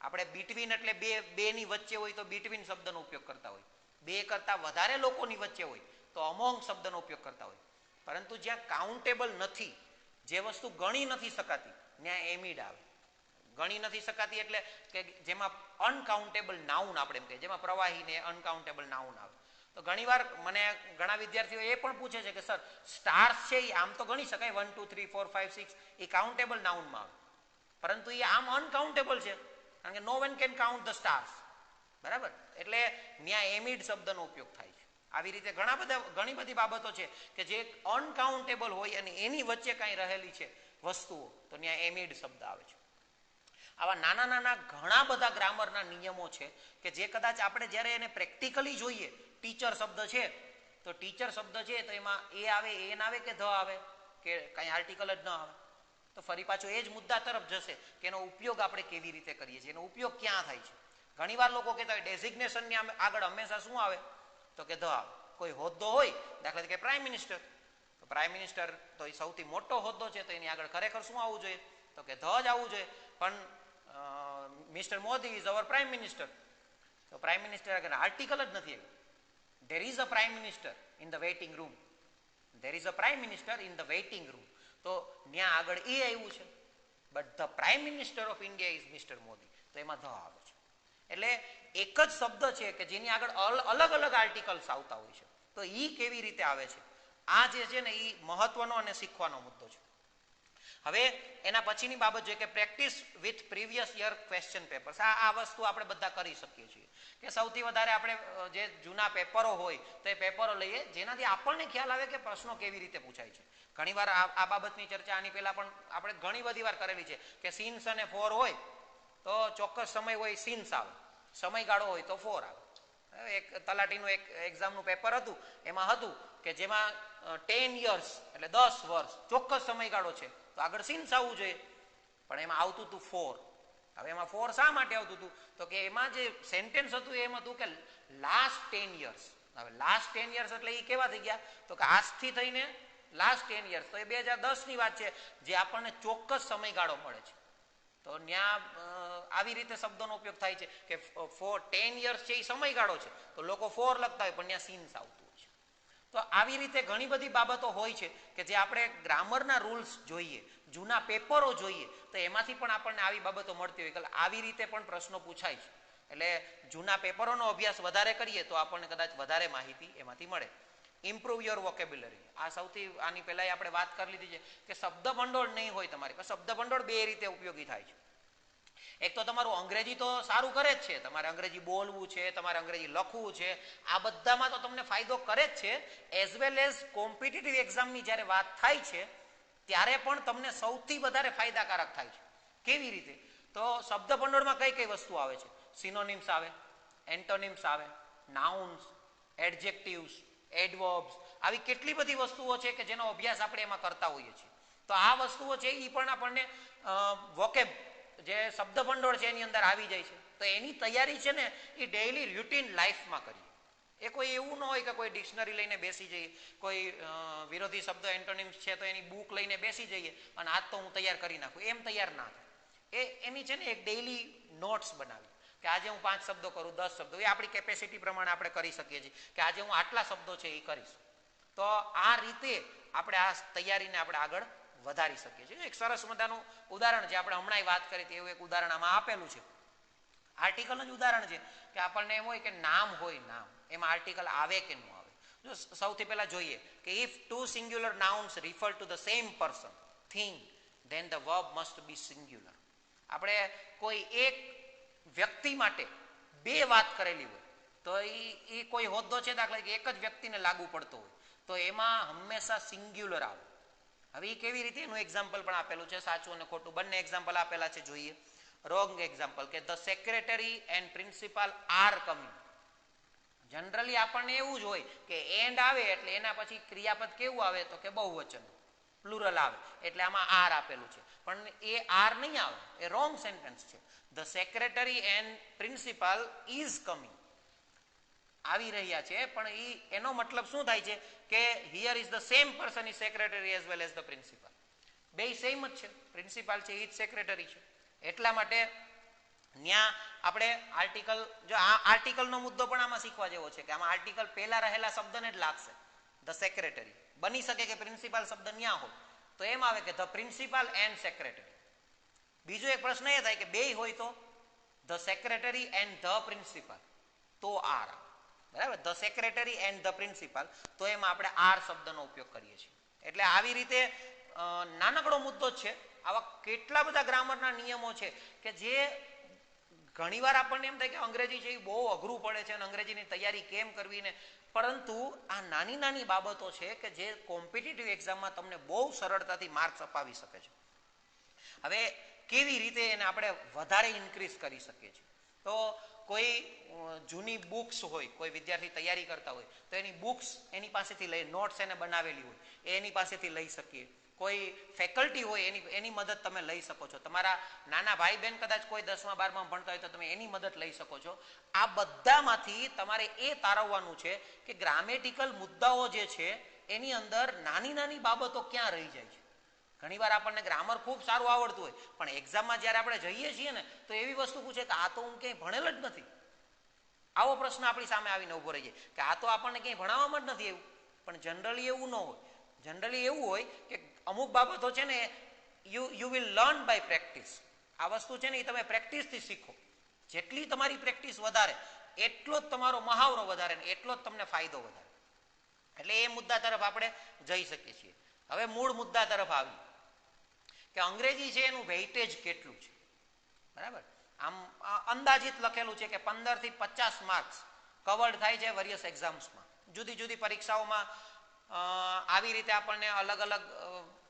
આપણે બિટવીન એટલે બે ની વચ્ચે હોય તો બિટવીન શબ્દનો ઉપયોગ કરતા હોય, બે કરતા વધારે લોકોની વચ્ચે હોય તો અમોંગ શબ્દનો ઉપયોગ કરતા હોય. પરંતુ જ્યાં કાઉન્ટેબલ નથી, જે વસ્તુ ગણી નથી શકાતી, ત્યાં એમિડ આવે. ગણી નથી શકાતી એટલે કે જેમાં અનકાઉન્ટેબલ નાઉન આપણે એમ કહીએ, જેમાં પ્રવાહીને અનકાઉન્ટેબલ નાઉન આવે. તો ઘણીવાર મને ઘણા વિદ્યાર્થીઓ એ પણ પૂછે છે કે સર સ્ટાર્સ છે એ આમ તો ગણી શકાય 1 2 3 4 5 6, એ કાઉન્ટેબલ નાઉનમાં આવે, પરંતુ એ આમ અનકાઉન્ટેબલ છે કારણ કે no one can count the stars. બરાબર? એટલે ત્યાં એમિડ શબ્દનો ઉપયોગ થાય છે. આવી રીતે ઘણી બધી બાબતો છે કે જે અનકાઉન્ટેબલ હોય અને એની વચ્ચે કાંઈ રહેલી છે વસ્તુઓ, તો ત્યાં એમિડ શબ્દ આવે છે. આવા નાના નાના ઘણા બધા ગ્રામરના નિયમો છે કે જે કદાચ આપણે જ્યારે એને પ્રેક્ટિકલી જોઈએ, ટીચર શબ્દ છે તો ટીચર શબ્દ છે તો એમાં એ આવે, એ ના આવે કે ધ આવે, કે કાંઈ આર્ટિકલ જ ન આવે, તો ફરી પાછો એ જ મુદ્દા તરફ જશે કે એનો ઉપયોગ આપણે કેવી રીતે કરીએ છીએ, એનો ઉપયોગ ક્યાં થાય છે. ઘણીવાર લોકો કહેતા હોય ડેઝિગ્નેશનની આગળ હંમેશા શું આવે, તો કે ધ આવે. કોઈ હોદ્દો હોય, દાખલા તરીકે પ્રાઇમ મિનિસ્ટર, તો પ્રાઇમ મિનિસ્ટર તો એ સૌથી મોટો હોદ્દો છે, તો એની આગળ ખરેખર શું આવવું જોઈએ, તો કે ધ જ આવવું જોઈએ. પણ mister Modi is our prime minister, તો પ્રાઇમ મિનિસ્ટર આગળ આર્ટિકલ જ નથી આવ્યું. There is a prime minister in the waiting room, there is a prime minister in the waiting room, તો ત્યાં આગળ એ આવ્યું છે. But the prime minister of India is mister Modi, તો એમાં ધ આવે છે. એટલે એક જ શબ્દ છે કે જેની આગળ અલગ અલગ આર્ટિકલ્સ આવતા હોય છે, તો એ કેવી રીતે આવે છે, આ જે છે ને એ મહત્વનો અને શીખવાનો મુદ્દો છે. હવે એના પછીની બાબત જોઈએ કે practice with previous year question papers. આ વસ્તુ આપણે બધા કરી શકીએ છીએ કે સૌથી વધારે આપણે જે જૂના પેપરો હોય તો એ પેપરો લઈએ જેનાથી આપણને ખ્યાલ આવે કે પ્રશ્નો કેવી રીતે પૂછાય છે. ઘણીવાર આ બાબતની ચર્ચા આની પહેલા પણ આપણે ઘણી બધી વાર કરેલી છે કે સિન્સ અને ફોર હોય તો ચોક્કસ સમય હોય સિન્સ આવે, સમયગાળો હોય તો ફોર આવે. એક તલાટીનું એક એક્ઝામનું પેપર હતું, એમાં હતું કે જેમાં 10 years એટલે 10 વર્ષ ચોક્કસ સમયગાળો છે તો આગળ સિન્સ આવવું જોઈએ, પણ એમાં આવતું હતું ફોર. હવે એમાં ફોર શા માટે આવતું હતું, તો કે એમાં જે સેન્ટેન્સ હતું એમ હતું કે લાસ્ટ 10 years. હવે લાસ્ટ 10 years એટલે એ કેવા થઈ ગયા, તો કે આજથી થઈને લાસ્ટ 10 years, તો એ 2010ની વાત છે જે આપણને ચોક્કસ સમયગાળો મળે છે. તો ત્યાં આવી રીતે શબ્દોનો ઉપયોગ થાય છે કે 10 years છે એ સમયગાળો છે, તો લોકો ફોર લખતા હોય પણ ત્યાં સિન્સ આવતું હોય છે. તો આવી રીતે ઘણી બધી બાબતો હોય છે કે જે આપણે ગ્રામરના રૂલ્સ જોઈએ, જૂના પેપરો જોઈએ, તો એમાંથી પણ આપણને આવી બાબતો મળતી હોય કે આવી રીતે પણ પ્રશ્નો પૂછાય છે. એટલે જૂના પેપરોનો અભ્યાસ વધારે કરીએ તો આપણને કદાચ વધારે માહિતી એમાંથી મળે. ઇમ્પ્રુવ યોર વોકેબ્યુલરી, આ સૌથી આની પહેલા આપણે વાત કરી લીધી છે કે શબ્દ ભંડોળ નહીં હોય તમારી પાસે. શબ્દ ભંડોળ બે રીતે ઉપયોગી થાય છે. એક તો તમારું અંગ્રેજી તો સારું કરે જ છે, તમારે અંગ્રેજી બોલવું છે, તમારે અંગ્રેજી લખવું છે, આ બધામાં તો તમને ફાયદો કરે જ છે. એઝ વેલ એઝ કોમ્પિટિટિવ એક્ઝામની જ્યારે વાત થાય છે ત્યારે પણ તમને સૌથી વધારે ફાયદાકારક થાય છે. કેવી રીતે, તો શબ્દ ભંડોળમાં કઈ કઈ વસ્તુ આવે છે, સિનોનિમ્સ આવે, એન્ટોનિમ્સ આવે, નાઉન્સ, એડજેક્ટિવ્સ, એડવર્બ્સ, આવી કેટલી બધી વસ્તુઓ છે કે જેનો અભ્યાસ આપણે એમાં કરતા હોઈએ છીએ. તો આ વસ્તુઓ છે એ પણ આપણને વોકેબ જે શબ્દ ભંડોળ છે એની અંદર આવી જાય છે. તો એની તૈયારી છે ને એ ડેઇલી રૂટીન લાઈફમાં કરીએ. એ કોઈ એવું ન હોય કે કોઈ ડિક્શનરી લઈને બેસી જઈએ, કોઈ વિરોધી શબ્દ એન્ટોનિમ્સ છે તો એની બુક લઈને બેસી જઈએ અને આજ તો હું તૈયાર કરી નાખું, એમ તૈયાર ના થાય. એની છે ને એક ડેઇલી નોટ્સ બનાવી, કે આજે હું 5 શબ્દો કરું, 10 શબ્દો, એ આપણી કેપેસિટી પ્રમાણે આપણે કરી શકીએ છીએ કે આજે હું આટલા શબ્દો છે એ કરીશ. તો આ રીતે આપણે આ તૈયારીને આપણે આગળ વધારી શકીએ છીએ. એક સરસ મજાનું ઉદાહરણ છે, આપણે હમણાં વાત કરી હતી એવું એક ઉદાહરણ આમાં આપેલું છે. આર્ટિકલનું જ ઉદાહરણ છે કે આપણને એમ હોય કે નામ હોય, નામ એમાં આર્ટિકલ આવે કે ન આવે. જો સૌથી પહેલા જોઈએ કે if two singular nouns refer to the same person thing then the verb must be singular. આપણે કોઈ એક વ્યક્તિ માટે બે વાત કરેલી હોય તો એ કોઈ હોદ્દો છે, દાખલા કે એક જ વ્યક્તિને લાગુ પડતો હોય તો એમાં હંમેશા સિંગ્યુલર આવે. હવે એ કેવી રીતે એનું એક્ઝામ્પલ પણ આપેલું છે, સાચું અને ખોટું બંને એક્ઝામ્પલ આપેલા છે. જોઈએ રોંગ એક્ઝામ્પલ કે the secretary and principal R coming. Generally આપણને એવું જ હોય કે એન્ડ આવે એટલે એના પછી ક્રિયાપદ કેવું આવે તો કે બહુવચન પ્લુરલ આવે, એટલે આમાં આર આપેલું છે, પણ એ આર નહીં આવે, એ રોંગ સેન્ટેન્સ છે. The secretary and principal is coming આવી રહ્યા છે, પણ એનો મતલબ શું થાય છે કે here is the same person is secretary as well as the principal. બે સેમ જ છે, પ્રિન્સિપાલ છે એ જ સેક્રેટરી છે. એટલા માટે ત્યાં આપણે આર્ટિકલ, જો આ આર્ટિકલનો મુદ્દો પણ આમાં શીખવા જેવો છે કે આમાં આર્ટિકલ પહેલા રહેલા શબ્દને જ લાગશે. ધ સેક્રેટરી બની શકે કે પ્રિન્સિપાલ શબ્દ ન્યા હોય તો એમ આવે કે ધ પ્રિન્સિપાલ એન્ડ સેક્રેટરી. બીજો એક પ્રશ્ન એ થાય કે બે હોય તો the secretary and the principal, તો આર, બરાબર, the secretary and the principal, તો એમાં આપણે આર શબ્દનો ઉપયોગ કરીએ છીએ. એટલે આવી રીતે નાનકડો મુદ્દો જ છે. આવા કેટલા બધા ગ્રામરના નિયમો છે કે જે ઘણીવાર આપણને એમ થાય કે અંગ્રેજી છે એ બહુ અઘરું પડે છે અને અંગ્રેજીની તૈયારી કેમ કરવી ને, પરંતુ આ નાની નાની બાબતો છે કે જે કોમ્પિટિટિવ એક્ઝામમાં તમને બહુ સરળતાથી માર્ક્સ અપાવી શકે છે. હવે કેવી રીતે એને આપણે વધારે ઇન્ક્રીઝ કરી શકીએ છીએ, તો કોઈ જૂની બુક્સ હોય, કોઈ વિદ્યાર્થી તૈયારી કરતા હોય તો એની બુક્સ એની પાસેથી લઈ, નોટ્સ એને બનાવેલી હોય એની પાસેથી લઈ શકીએ. કોઈ ફેકલ્ટી હોય એની મદદ તમે લઈ શકો છો. તમારા નાના ભાઈ બહેન કદાચ કોઈ 10મા 12મા ભણતા હોય તો તમે એની મદદ લઈ શકો છો. આ બધામાંથી તમારે એ તારવવાનું છે કે ગ્રામેટિકલ મુદ્દાઓ જે છે એની અંદર નાની નાની બાબતો ક્યાં રહી જાય છે. ઘણીવાર આપણને ગ્રામર ખૂબ સારું આવડતું હોય પણ એક્ઝામમાં જ્યારે આપણે જઈએ છીએ ને તો એવી વસ્તુ પૂછે કે આ તો હું ક્યાંય ભણેલ જ નથી. આવો પ્રશ્ન આપણી સામે આવીને ઉભો રહી જાય કે આ તો આપણને ક્યાંય ભણાવવામાં જ નથી એવું. પણ જનરલી એવું ન હોય. જનરલી એવું હોય કે અમુક બાબતો છે ને you will learn by practice. આ વસ્તુ છે ને એ તમે પ્રેક્ટિસથી શીખો. જેટલી તમારી પ્રેક્ટિસ વધારે એટલો જ તમારો મહાવરો વધારે ને એટલો જ તમને ફાયદો વધારે. એટલે એ મુદ્દા તરફ આપણે જઈ શકીએ છીએ. હવે મૂળ મુદ્દા તરફ આવી કે અંગ્રેજી છે એનું વેઇટેજ કેટલું છે, બરાબર. આમ અંદાજિત લખેલું છે કે 15 થી 50 માર્ક્સ કવર્ડ થાય છે વેરિયસ એક્ઝામ્સમાં. જુદી જુદી પરીક્ષાઓમાં આવી રીતે આપણને અલગ અલગ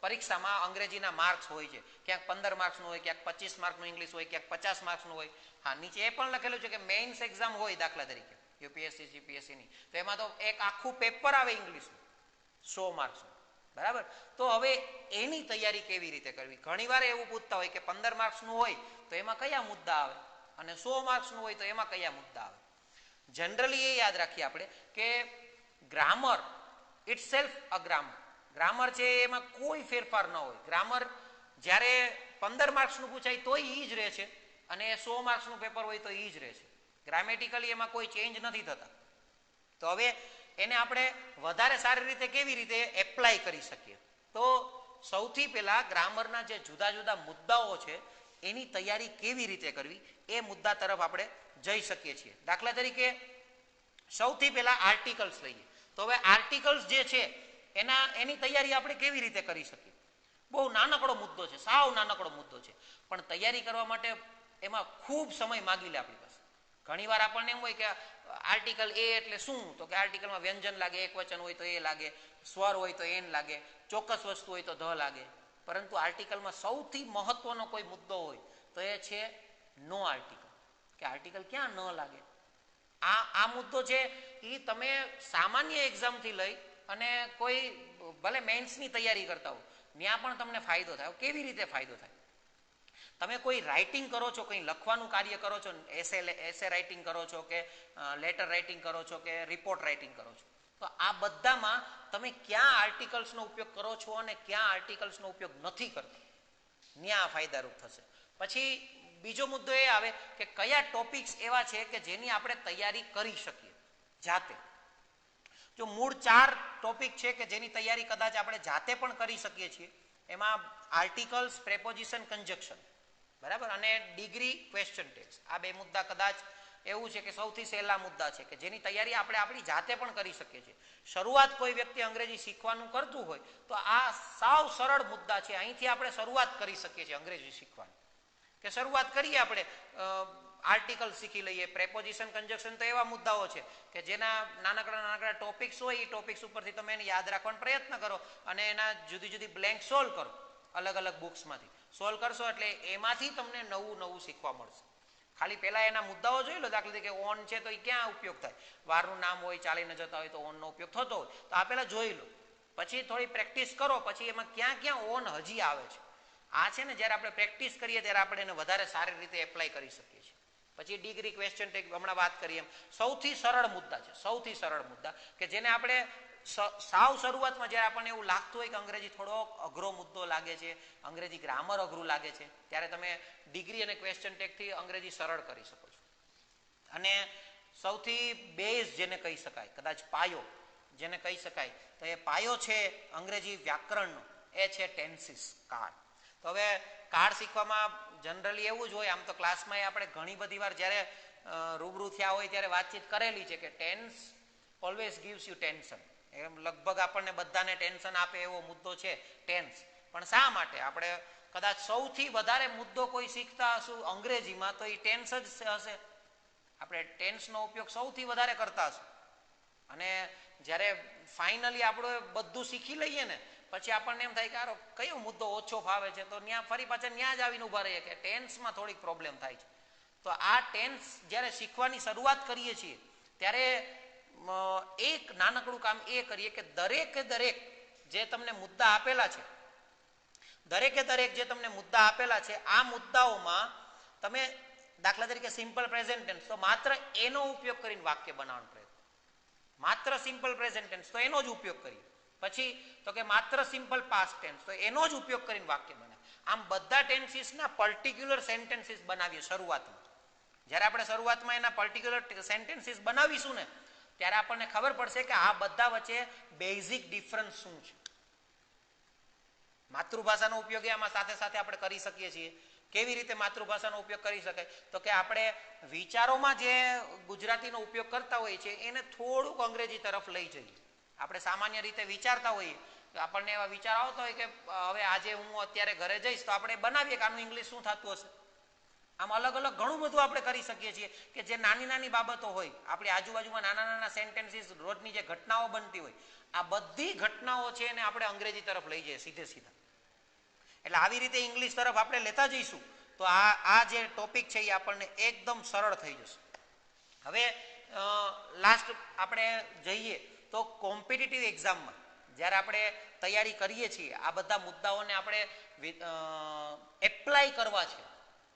પરીક્ષામાં અંગ્રેજીના માર્ક્સ હોય છે. ક્યાંક 15 માર્ક્સનું હોય, ક્યાંક 25 માર્કનું ઇંગ્લિશ હોય, ક્યાંક 50 માર્ક્સનું હોય. હા, નીચે એ પણ લખેલું છે કે મેઇન્સ એક્ઝામ હોય દાખલા તરીકે યુપીએસસી જીપીએસસીની, તો એમાં તો એક આખું પેપર આવે ઇંગ્લિશનું 100 માર્ક્સનું, બરાબર. તો હવે એની તૈયારી કેવી રીતે કરવી? ઘણીવાર એવું પૂછતા હોય કે 15 માર્ક્સનું હોય તો એમાં કયા મુદ્દા આવે અને 100 માર્ક્સનું હોય તો એમાં કયા મુદ્દા આવે. જનરલી એ યાદ રાખીએ આપણે કે ગ્રામર ઇટસેલ્ફ અ ગ્રામર. ગ્રામર છે એમાં કોઈ ફેરફાર ન હોય. ગ્રામર જ્યારે 15 માર્ક્સનું પૂછાય તોય એ જ રહે છે અને 100 માર્ક્સનું પેપર હોય તો એ જ રહે છે. ગ્રામેટિકલી એમાં કોઈ ચેન્જ નથી થતા. તો હવે એને આપણે વધારે સારી રીતે કેવી રીતે એપ્લાય કરી શકીએ? તો સૌથી પહેલા ગ્રામરના જે જુદા જુદા મુદ્દાઓ છે એની તૈયારી કેવી રીતે કરવી એ મુદ્દા તરફ આપણે જઈ શકીએ છીએ. દાખલા તરીકે સૌથી પહેલા આર્ટિકલ્સ લઈએ તો હવે આર્ટિકલ્સ જે છે એની તૈયારી આપણે કેવી રીતે કરી શકીએ? બહુ નાનકડો મુદ્દો છે, સાવ નાનકડો મુદ્દો છે, પણ તૈયારી કરવા માટે એમાં ખૂબ સમય માગી લે આપણી પાસે. ઘણીવાર આપણને એમ હોય કે આર્ટિકલ એ એટલે શું, તો કે આર્ટિકલમાં વ્યંજન લાગે, એક વચન હોય તો એ લાગે, સ્વર હોય તો એન લાગે, ચોક્કસ વસ્તુ હોય તો ધ લાગે. પરંતુ આર્ટિકલમાં સૌથી મહત્વનો કોઈ મુદ્દો હોય તો એ છે નો આર્ટિકલ, કે આર્ટિકલ ક્યાં ન લાગે. આ મુદ્દો છે એ તમે સામાન્ય એક્ઝામથી લઈ અને કોઈ ભલે મેન્સની તૈયારી કરતા હો ત્યાં પણ તમને ફાયદો થાય. કેવી રીતે ફાયદો થાય? તમે કોઈ રાઇટિંગ કરો છો, કંઈ લખવાનું કાર્ય કરો છો, એસે રાઇટિંગ કરો છો કે લેટર રાઇટિંગ કરો છો કે રિપોર્ટ રાઇટિંગ કરો છો, તો આ બધામાં તમે ક્યાં આર્ટિકલ્સનો ઉપયોગ કરો છો અને ક્યાં આર્ટિકલ્સનો ઉપયોગ નથી કરતા, ત્યાં ફાયદારૂપ થશે. પછી બીજો મુદ્દો એ આવે કે કયા ટોપિક્સ એવા છે કે જેની આપણે તૈયારી કરી શકીએ જાતે. જો મૂળ 4 ટોપિક છે કે જેની તૈયારી કદાચ આપણે જાતે પણ કરી શકીએ છીએ. એમાં આર્ટિકલ્સ, પ્રેપોઝિશન, કંજક્શન, બરાબર, અને ડિગ્રી, ક્વેશ્ચન ટેક્સ. આ 2 મુદ્દા કદાચ એવું છે કે સૌથી સહેલા મુદ્દા છે કે જેની તૈયારી આપણે આપણી જાતે પણ કરી શકીએ છીએ. શરૂઆત કોઈ વ્યક્તિ અંગ્રેજી શીખવાનું કરતું હોય તો આ સાવ સરળ મુદ્દા છે. અહીંથી આપણે શરૂઆત કરી શકીએ છીએ અંગ્રેજી શીખવાની. કે શરૂઆત કરીએ આપણે, આર્ટિકલ શીખી લઈએ, પ્રેપોઝિશન, કંજક્શન તો એવા મુદ્દાઓ છે કે જેના નાનકડા ટોપિક્સ હોય, એ ટોપિક્સ ઉપરથી તમે એને યાદ રાખવાનો પ્રયત્ન કરો અને એના જુદી જુદી બ્લેન્ક સોલ્વ કરો. અલગ અલગ બુક્સમાંથી સોલ્વ કરશો એટલે એમાંથી તમને નવું નવું શીખવા મળશે. ખાલી પહેલા એના મુદ્દાઓ જોઈ લો. દાખલા તરીકે ઓન છે તો એ ક્યાં ઉપયોગ થાય? વારનું નામ હોય, ચાલીને જતા હોય તો ઓનનો ઉપયોગ થતો હોય તો આ પહેલા જોઈ લો. પછી થોડી પ્રેક્ટિસ કરો, પછી એમાં ક્યાં ક્યાં ઓન હજી આવે છે. આ છે ને, જ્યારે આપણે પ્રેક્ટિસ કરીએ ત્યારે આપણે એને વધારે સારી રીતે એપ્લાય કરી શકીએ છીએ. પછી ડિગ્રી, ક્વેશ્ચન ટેક હમણાં વાત કરીએ એમ સૌથી સરળ મુદ્દા છે. સૌથી સરળ મુદ્દા કે જેને આપણે સાવ શરૂઆતમાં જ્યારે આપણને એવું લાગતું હોય કે અંગ્રેજી થોડો અઘરો મુદ્દો લાગે છે, અંગ્રેજી ગ્રામર અઘરું લાગે છે, ત્યારે તમે ડિગ્રી અને ક્વેશ્ચન ટેકથી અંગ્રેજી સરળ કરી શકો છો. અને સૌથી બેઝ જેને કહી શકાય, કદાચ પાયો જેને કહી શકાય, તો એ પાયો છે અંગ્રેજી વ્યાકરણનો, એ છે ટેન્સીસ, કાળ. તો હવે કાળ શીખવામાં જનરલી એવું જ હોય. આમ તો ક્લાસમાં આપણે ઘણી બધી વાર જ્યારે રૂબરૂ થયા હોય ત્યારે વાતચીત કરેલી છે કે tense always gives you tension. એમ લગભગ આપણને બધાને ટેન્શન આપે એવો મુદ્દો છે ટેન્સ. પણ શા માટે? આપણે કદાચ સૌથી વધારે મુદ્દો કોઈ શીખતા હશું અંગ્રેજીમાં તો એ ટેન્સ જ હશે. આપણે ટેન્સનો ઉપયોગ સૌથી વધારે કરતા હશું. અને જ્યારે ફાઇનલી આપણે બધું શીખી લઈએ ને પછી આપણને એમ થાય કે આરો કયો મુદ્દો ઓછો ફાવે છે, તો ત્યાં ફરી પાછા ત્યાં જ આવીને ઊભા રહીએ કે ટેન્સમાં થોડીક પ્રોબ્લેમ થાય છે. તો આ ટેન્સ જ્યારે શીખવાની શરૂઆત કરીએ છીએ ત્યારે એક નાનકડું કામ એ કરીએ કે દરેકે દરેક જે તમને મુદ્દા આપેલા છે, દરેકે દરેક જે તમને મુદ્દા આપેલા છે, આ મુદ્દાઓમાં તમે દાખલા તરીકે સિમ્પલ પ્રેઝન્ટ ટેન્સ તો માત્ર એનો ઉપયોગ કરીને વાક્ય બનાવવાનો પ્રયત્ન. માત્ર સિમ્પલ પ્રેઝન્ટ ટેન્સ તો એનો જ ઉપયોગ કરીએ. પછી તો કે માત્ર સિમ્પલ પાસ્ટ ટેન્સ તો એનો જ ઉપયોગ કરીને વાક્ય બનાવે. આમ બધા ટેન્સીસના પર્ટિક્યુલર સેન્ટેન્સીસ બનાવીએ શરૂઆતમાં. જ્યારે આપણે શરૂઆતમાં એના પર્ટિક્યુલર સેન્ટેન્સીસ બનાવીશું ને ત્યારે આપણને ખબર પડશે કે આ બધા વચ્ચે બેઝિક ડિફરન્સ શું છે. માતૃભાષાનો ઉપયોગ આમાં સાથે સાથે આપણે કરી શકીએ છીએ. કેવી રીતે માતૃભાષાનો ઉપયોગ કરી શકાય? તો કે આપણે વિચારોમાં જે ગુજરાતીનો ઉપયોગ કરતા હોઈએ છીએ એને થોડુંક અંગ્રેજી તરફ લઈ જઈએ. આપણે સામાન્ય રીતે વિચારતા હોઈએ તો આપણને એવા વિચાર આવતા હોય કે હવે આજે હું અત્યારે ઘરે જઈશ તો આપણે બનાવીએ કે આનું ઇંગ્લિશ શું થતું હશે. આમ અલગ અલગ ઘણું બધું આપણે કરી શકીએ છીએ કે જે નાની નાની બાબતો હોય, આપણી આજુબાજુમાં નાના નાના સેન્ટેન્સીસ, રોજની જે ઘટનાઓ બનતી હોય, આ બધી ઘટનાઓ છે એને આપણે અંગ્રેજી તરફ લઈ જઈએ સીધે સીધા. એટલે આવી રીતે ઇંગ્લિશ તરફ આપણે લેતા જઈશું તો આ જે ટોપિક છે એ આપણને એકદમ સરળ થઈ જશે. હવે લાસ્ટ આપણે જઈએ તો કોમ્પિટિટિવ એક્ઝામમાં જ્યારે આપણે તૈયારી કરીએ છીએ, આ બધા મુદ્દાઓને આપણે એપ્લાય કરવા છે,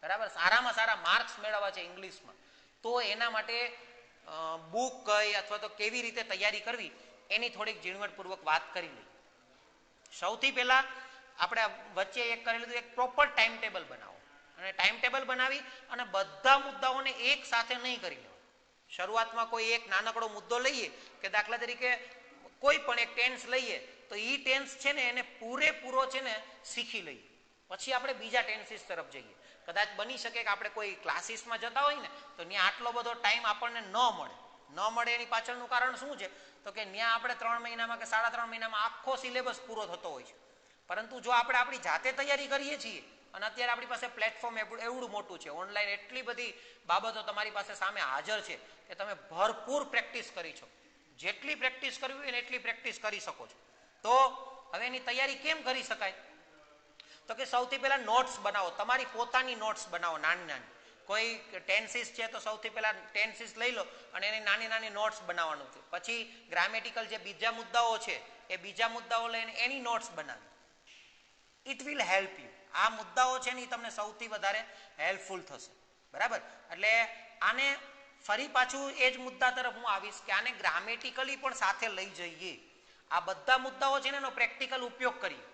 બરાબર, સારામાં સારા માર્ક્સ મેળવવા છે ઇંગ્લિશમાં, તો એના માટે બુક કઈ અથવા તો કેવી રીતે તૈયારી કરવી એની થોડીક ઝીણવટપૂર્વક વાત કરી લઈએ. સૌથી પહેલાં આપણે વચ્ચે એક કરી લીધું, એક પ્રોપર ટાઈમ ટેબલ બનાવો. અને ટાઈમ ટેબલ બનાવી અને બધા મુદ્દાઓને એક સાથે નહીં કરી લેવા. શરૂઆતમાં કોઈ એક નાનકડો મુદ્દો લઈએ કે દાખલા તરીકે કોઈ પણ એક ટેન્સ લઈએ તો એ ટેન્સ છે ને એને પૂરેપૂરો છે ને શીખી લઈએ. પછી આપણે બીજા ટેન્સીસ તરફ જઈએ. કદાચ બની શકે કે આપણે કોઈ ક્લાસીસમાં જતા હોય ને તો ત્યાં આટલો બધો ટાઈમ આપણને ન મળે. એની પાછળનું કારણ શું છે? તો કે ત્યાં આપણે 3 મહિનામાં કે 3.5 મહિનામાં આખો સિલેબસ પૂરો થતો હોય છે. પરંતુ જો આપણે આપણી જાતે તૈયારી કરીએ છીએ અને અત્યારે આપણી પાસે પ્લેટફોર્મ એવડું મોટું છે, ઓનલાઈન એટલી બધી બાબતો તમારી પાસે સામે હાજર છે કે તમે ભરપૂર પ્રેક્ટિસ કરી છો. જેટલી પ્રેક્ટિસ કરવી હોય ને એટલી પ્રેક્ટિસ કરી શકો છો. તો હવે એની તૈયારી કેમ કરી શકાય? તો કે સૌથી પહેલા નોટ્સ બનાવો. તમારી પોતાની નોટ્સ બનાવો નાની નાની. કોઈ ટેન્સીસ છે તો સૌથી પહેલા ટેન્સીસ લઈ લો અને એની નાની નાની નોટ્સ બનાવવાનું છે. પછી ગ્રામેટિકલ જે બીજા મુદ્દાઓ છે એ બીજા મુદ્દાઓ લઈને એની નોટ્સ બનાવી. It will help you. આ મુદ્દાઓ છે ને એ તમને સૌથી વધારે હેલ્પફુલ થશે, બરાબર. એટલે આને ફરી પાછું એ જ મુદ્દા તરફ હું આવીશ કે આને ગ્રામેટિકલી પણ સાથે લઈ જઈએ. આ બધા મુદ્દાઓ છે ને એનો પ્રેક્ટિકલ ઉપયોગ કરીએ.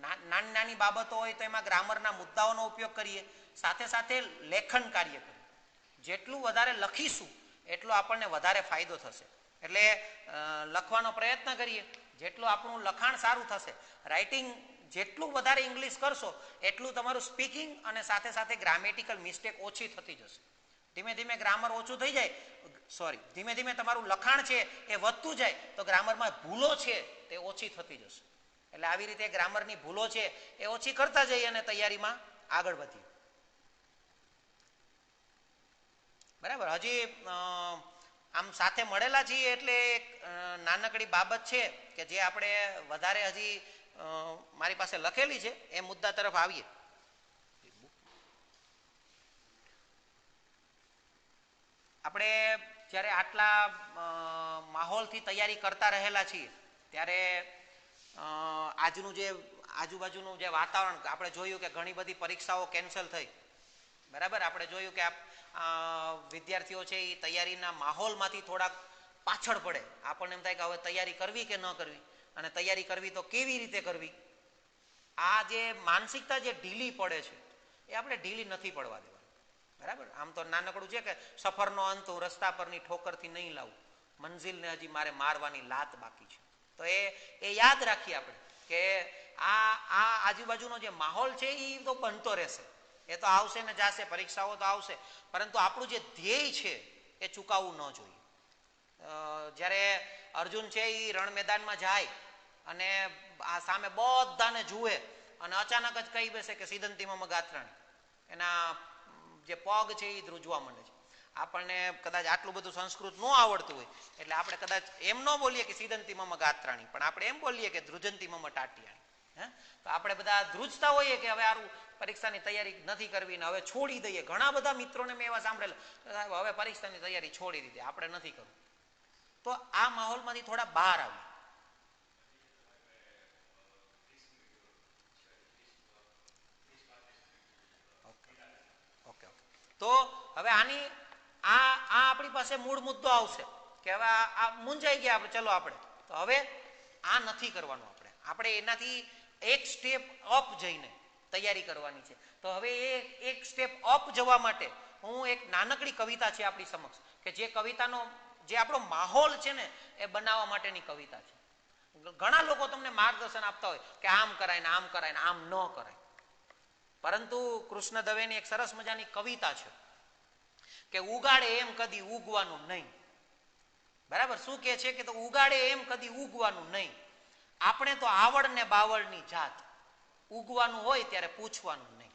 નાની નાની બાબતો હોય તો એમાં ગ્રામરના મુદ્દાઓનો ઉપયોગ કરીએ, સાથે સાથે લેખન કાર્ય કરીએ. જેટલું વધારે લખીશું એટલો આપણને વધારે ફાયદો થશે. એટલે લખવાનો પ્રયત્ન કરીએ, જેટલું આપણું લખાણ સારું થશે. રાઇટિંગ જેટલું વધારે ઇંગ્લિશ કરશો એટલું તમારું સ્પીકિંગ અને સાથે સાથે ગ્રામેટિકલ મિસ્ટેક ઓછી થતી જશે. ધીમે ધીમે ગ્રામર ઓછું થઈ જાય, ધીમે ધીમે તમારું લખાણ છે એ વધતું જાય તો ગ્રામરમાં ભૂલો છે તે ઓછી થતી જશે. એટલે આવી રીતે ગ્રામરની ભૂલો છે એ ઓછી કરતા જઈએ અને તૈયારીમાં આગળ વધીએ. બરાબર. હજી આમ સાથે મળેલા છીએ એટલે એક નાનકડી બાબત છે કે જે આપણે વધારે હજી મારી પાસે લખેલી છે એ મુદ્દા તરફ આવીએ. આપણે જ્યારે આટલા માહોલથી તૈયારી કરતા રહેલા છીએ ત્યારે આજનું જે આજુબાજુનું જે વાતાવરણ આપણે જોયું કે ઘણી બધી પરીક્ષાઓ કેન્સલ થઈ. બરાબર. આપણે જોયું કે વિદ્યાર્થીઓ છે એ તૈયારીના માહોલમાંથી થોડાક પાછળ પડે. આપણને એમ થાય કે હવે તૈયારી કરવી કે ન કરવી, અને તૈયારી કરવી તો કેવી રીતે કરવી. આ જે માનસિકતા જે ઢીલી પડે છે એ આપણે ઢીલી નથી પડવા દેવાની. બરાબર. આમ તો નાનકડું છે કે સફરનો અંત રસ્તા પરની ઠોકરથી નહીં લાવું, મંજિલને હજી મારે મારવાની લાત બાકી છે. તો એ યાદ રાખીએ આપણે કે આ આજુબાજુનો જે માહોલ છે એ તો બનતો રહેશે. એ તો આવશે ને જાશે, પરીક્ષાઓ તો આવશે, પરંતુ આપણું જે ધ્યેય છે એ ચૂકાવવું ન જોઈએ. જ્યારે અર્જુન છે એ રણ મેદાનમાં જાય અને આ સામે બધાને જુએ અને અચાનક જ કહી બેસે કે સિદંતીમાં ગાત્રાણી, એના જે પગ છે એ ધ્રુજવા માંડે છે. આપણને કદાચ આટલું બધું સંસ્કૃત ન આવડતું હોય એટલે આપણે કદાચ એમ ન બોલીએ કે સિદંતીમાં ગાત્રાણી, પણ આપણે એમ બોલીએ કે ધ્રુજંતીમાં ટાટિયાણી. તો આપણે બધા ધ્રુજતા હોઈએ કે હવે આરું પરીક્ષાની તૈયારી નથી કરવી ને હવે છોડી દઈએ. ઘણા બધા મિત્રોને મેં એવા સાંભળેલા, હવે પરીક્ષાની તૈયારી છોડી દીધી, આપણે નથી કરવું. તો આ માહોલમાંથી થોડા બહાર આવી. તો હવે આની આપણી પાસે મૂળ મુદ્દો આવશે કે હવે આ મૂંઝાઈ ગયા આપણે, ચલો આપણે તો હવે આ નથી કરવાનું. આપણે એનાથી એક સ્ટેપ અપ જઈને તૈયારી કરવાની છે. તો હવે એક સ્ટેપ અપ જવા માટે હું એક નાનકડી કવિતા છે આપણી સમક્ષ, કે જે કવિતાનો જે આપણો માહોલ છે ને એ બનાવવા માટેની કવિતા છે. ઘણા લોકો તમને માર્ગદર્શન આપતા હોય કે આમ કરાય ને આમ કરાય ને આમ ન કરાય, પરંતુ કૃષ્ણ દવેની એક સરસ મજાની કવિતા છે કે ઉગાડે એમ કદી ઉગવાનું નહીં. બરાબર. શું કે છે કે તો ઉગાડે એમ કદી ઉગવાનું નહીં, આપણે તો આવડ ને બાવળની જાત, ઉગવાનું હોય ત્યારે પૂછવાનું નહીં.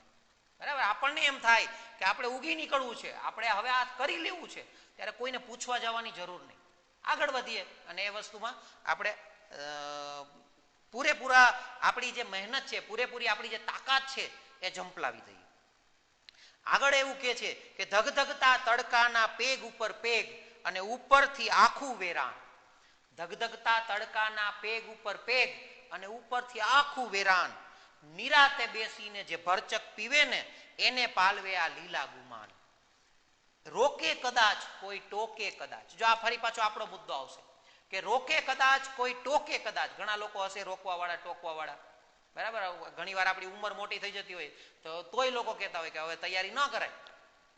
બરાબર. આપણને એમ થાય કે આપણે ઉગી નીકળવું છે, આપણે હવે આ કરી લેવું છે, ત્યારે કોઈને પૂછવા જવાની જરૂર નહીં. આગળ વધીએ અને એ વસ્તુમાં આપણે પૂરેપૂરા આપણી જે મહેનત છે, પૂરેપૂરી આપણી જે તાકાત છે એ ઝંપલાવી દઈએ. આગળ એવું કે છે કે ધગધગતા તડકાના પેગ ઉપર પેગ અને ઉપરથી આખું વેરાણ. ધગધગતા તડકાના પેગ ઉપર પેગ અને ઉપરથી આખું વેરાન, નિરાતે બેસીને જે ભરચક પીવે ને એને પાલવે આ લીલા ગુમાન. રોકે કદાચ કોઈ ટોકે કદાચ. જો આ ફરી પાછો આપણો મુદ્દો આવશે કે રોકે કદાચ કોઈ ટોકે કદાચ. ઘણા લોકો હશે રોકવા વાળા, ટોકવા વાળા. બરાબર. ઘણી વાર આપણી ઉંમર મોટી થઈ જતી હોય તો તોય લોકો કહેતા હોય કે હવે તૈયારી ન કરાય.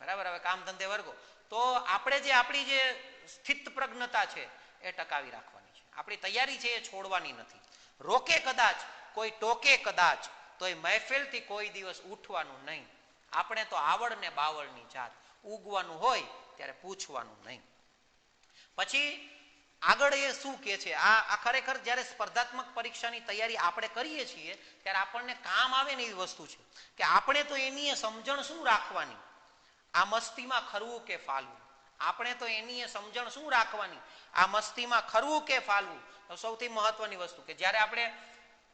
બરાબર. હવે કામ ધંધે વર્ગો. તો આપણે જે આપણી જે સ્થિત પ્રજ્ઞતા છે એ ટકાવી રાખવાની છે. આપણી તૈયારી છે એ છોડવાની નથી. રોકે કદાચ કોઈ ટોકે કદાચ, તો એ મહેફિલથી કોઈ દિવસ ઉઠવાનું નહીં. આપણે તો આવડ ને બાવળની જાત, ઉગવાનું હોય ત્યારે પૂછવાનું નહીં. પછી આગળ એ શું કે છે, આ ખરેખર જ્યારે સ્પર્ધાત્મક પરીક્ષાની તૈયારી આપણે કરીએ છીએ ત્યારે આપણને કામ આવે ને એવી વસ્તુ છે કે આપણે તો એની સમજણ શું રાખવાની, આ મસ્તીમાં ખરવું કે ફાલવું. આપણે તો એની સમજણ શું રાખવાની, આ મસ્તીમાં ખરવું કે ફાલવું. તો સૌથી મહત્વની વસ્તુ કે જ્યારે આપણે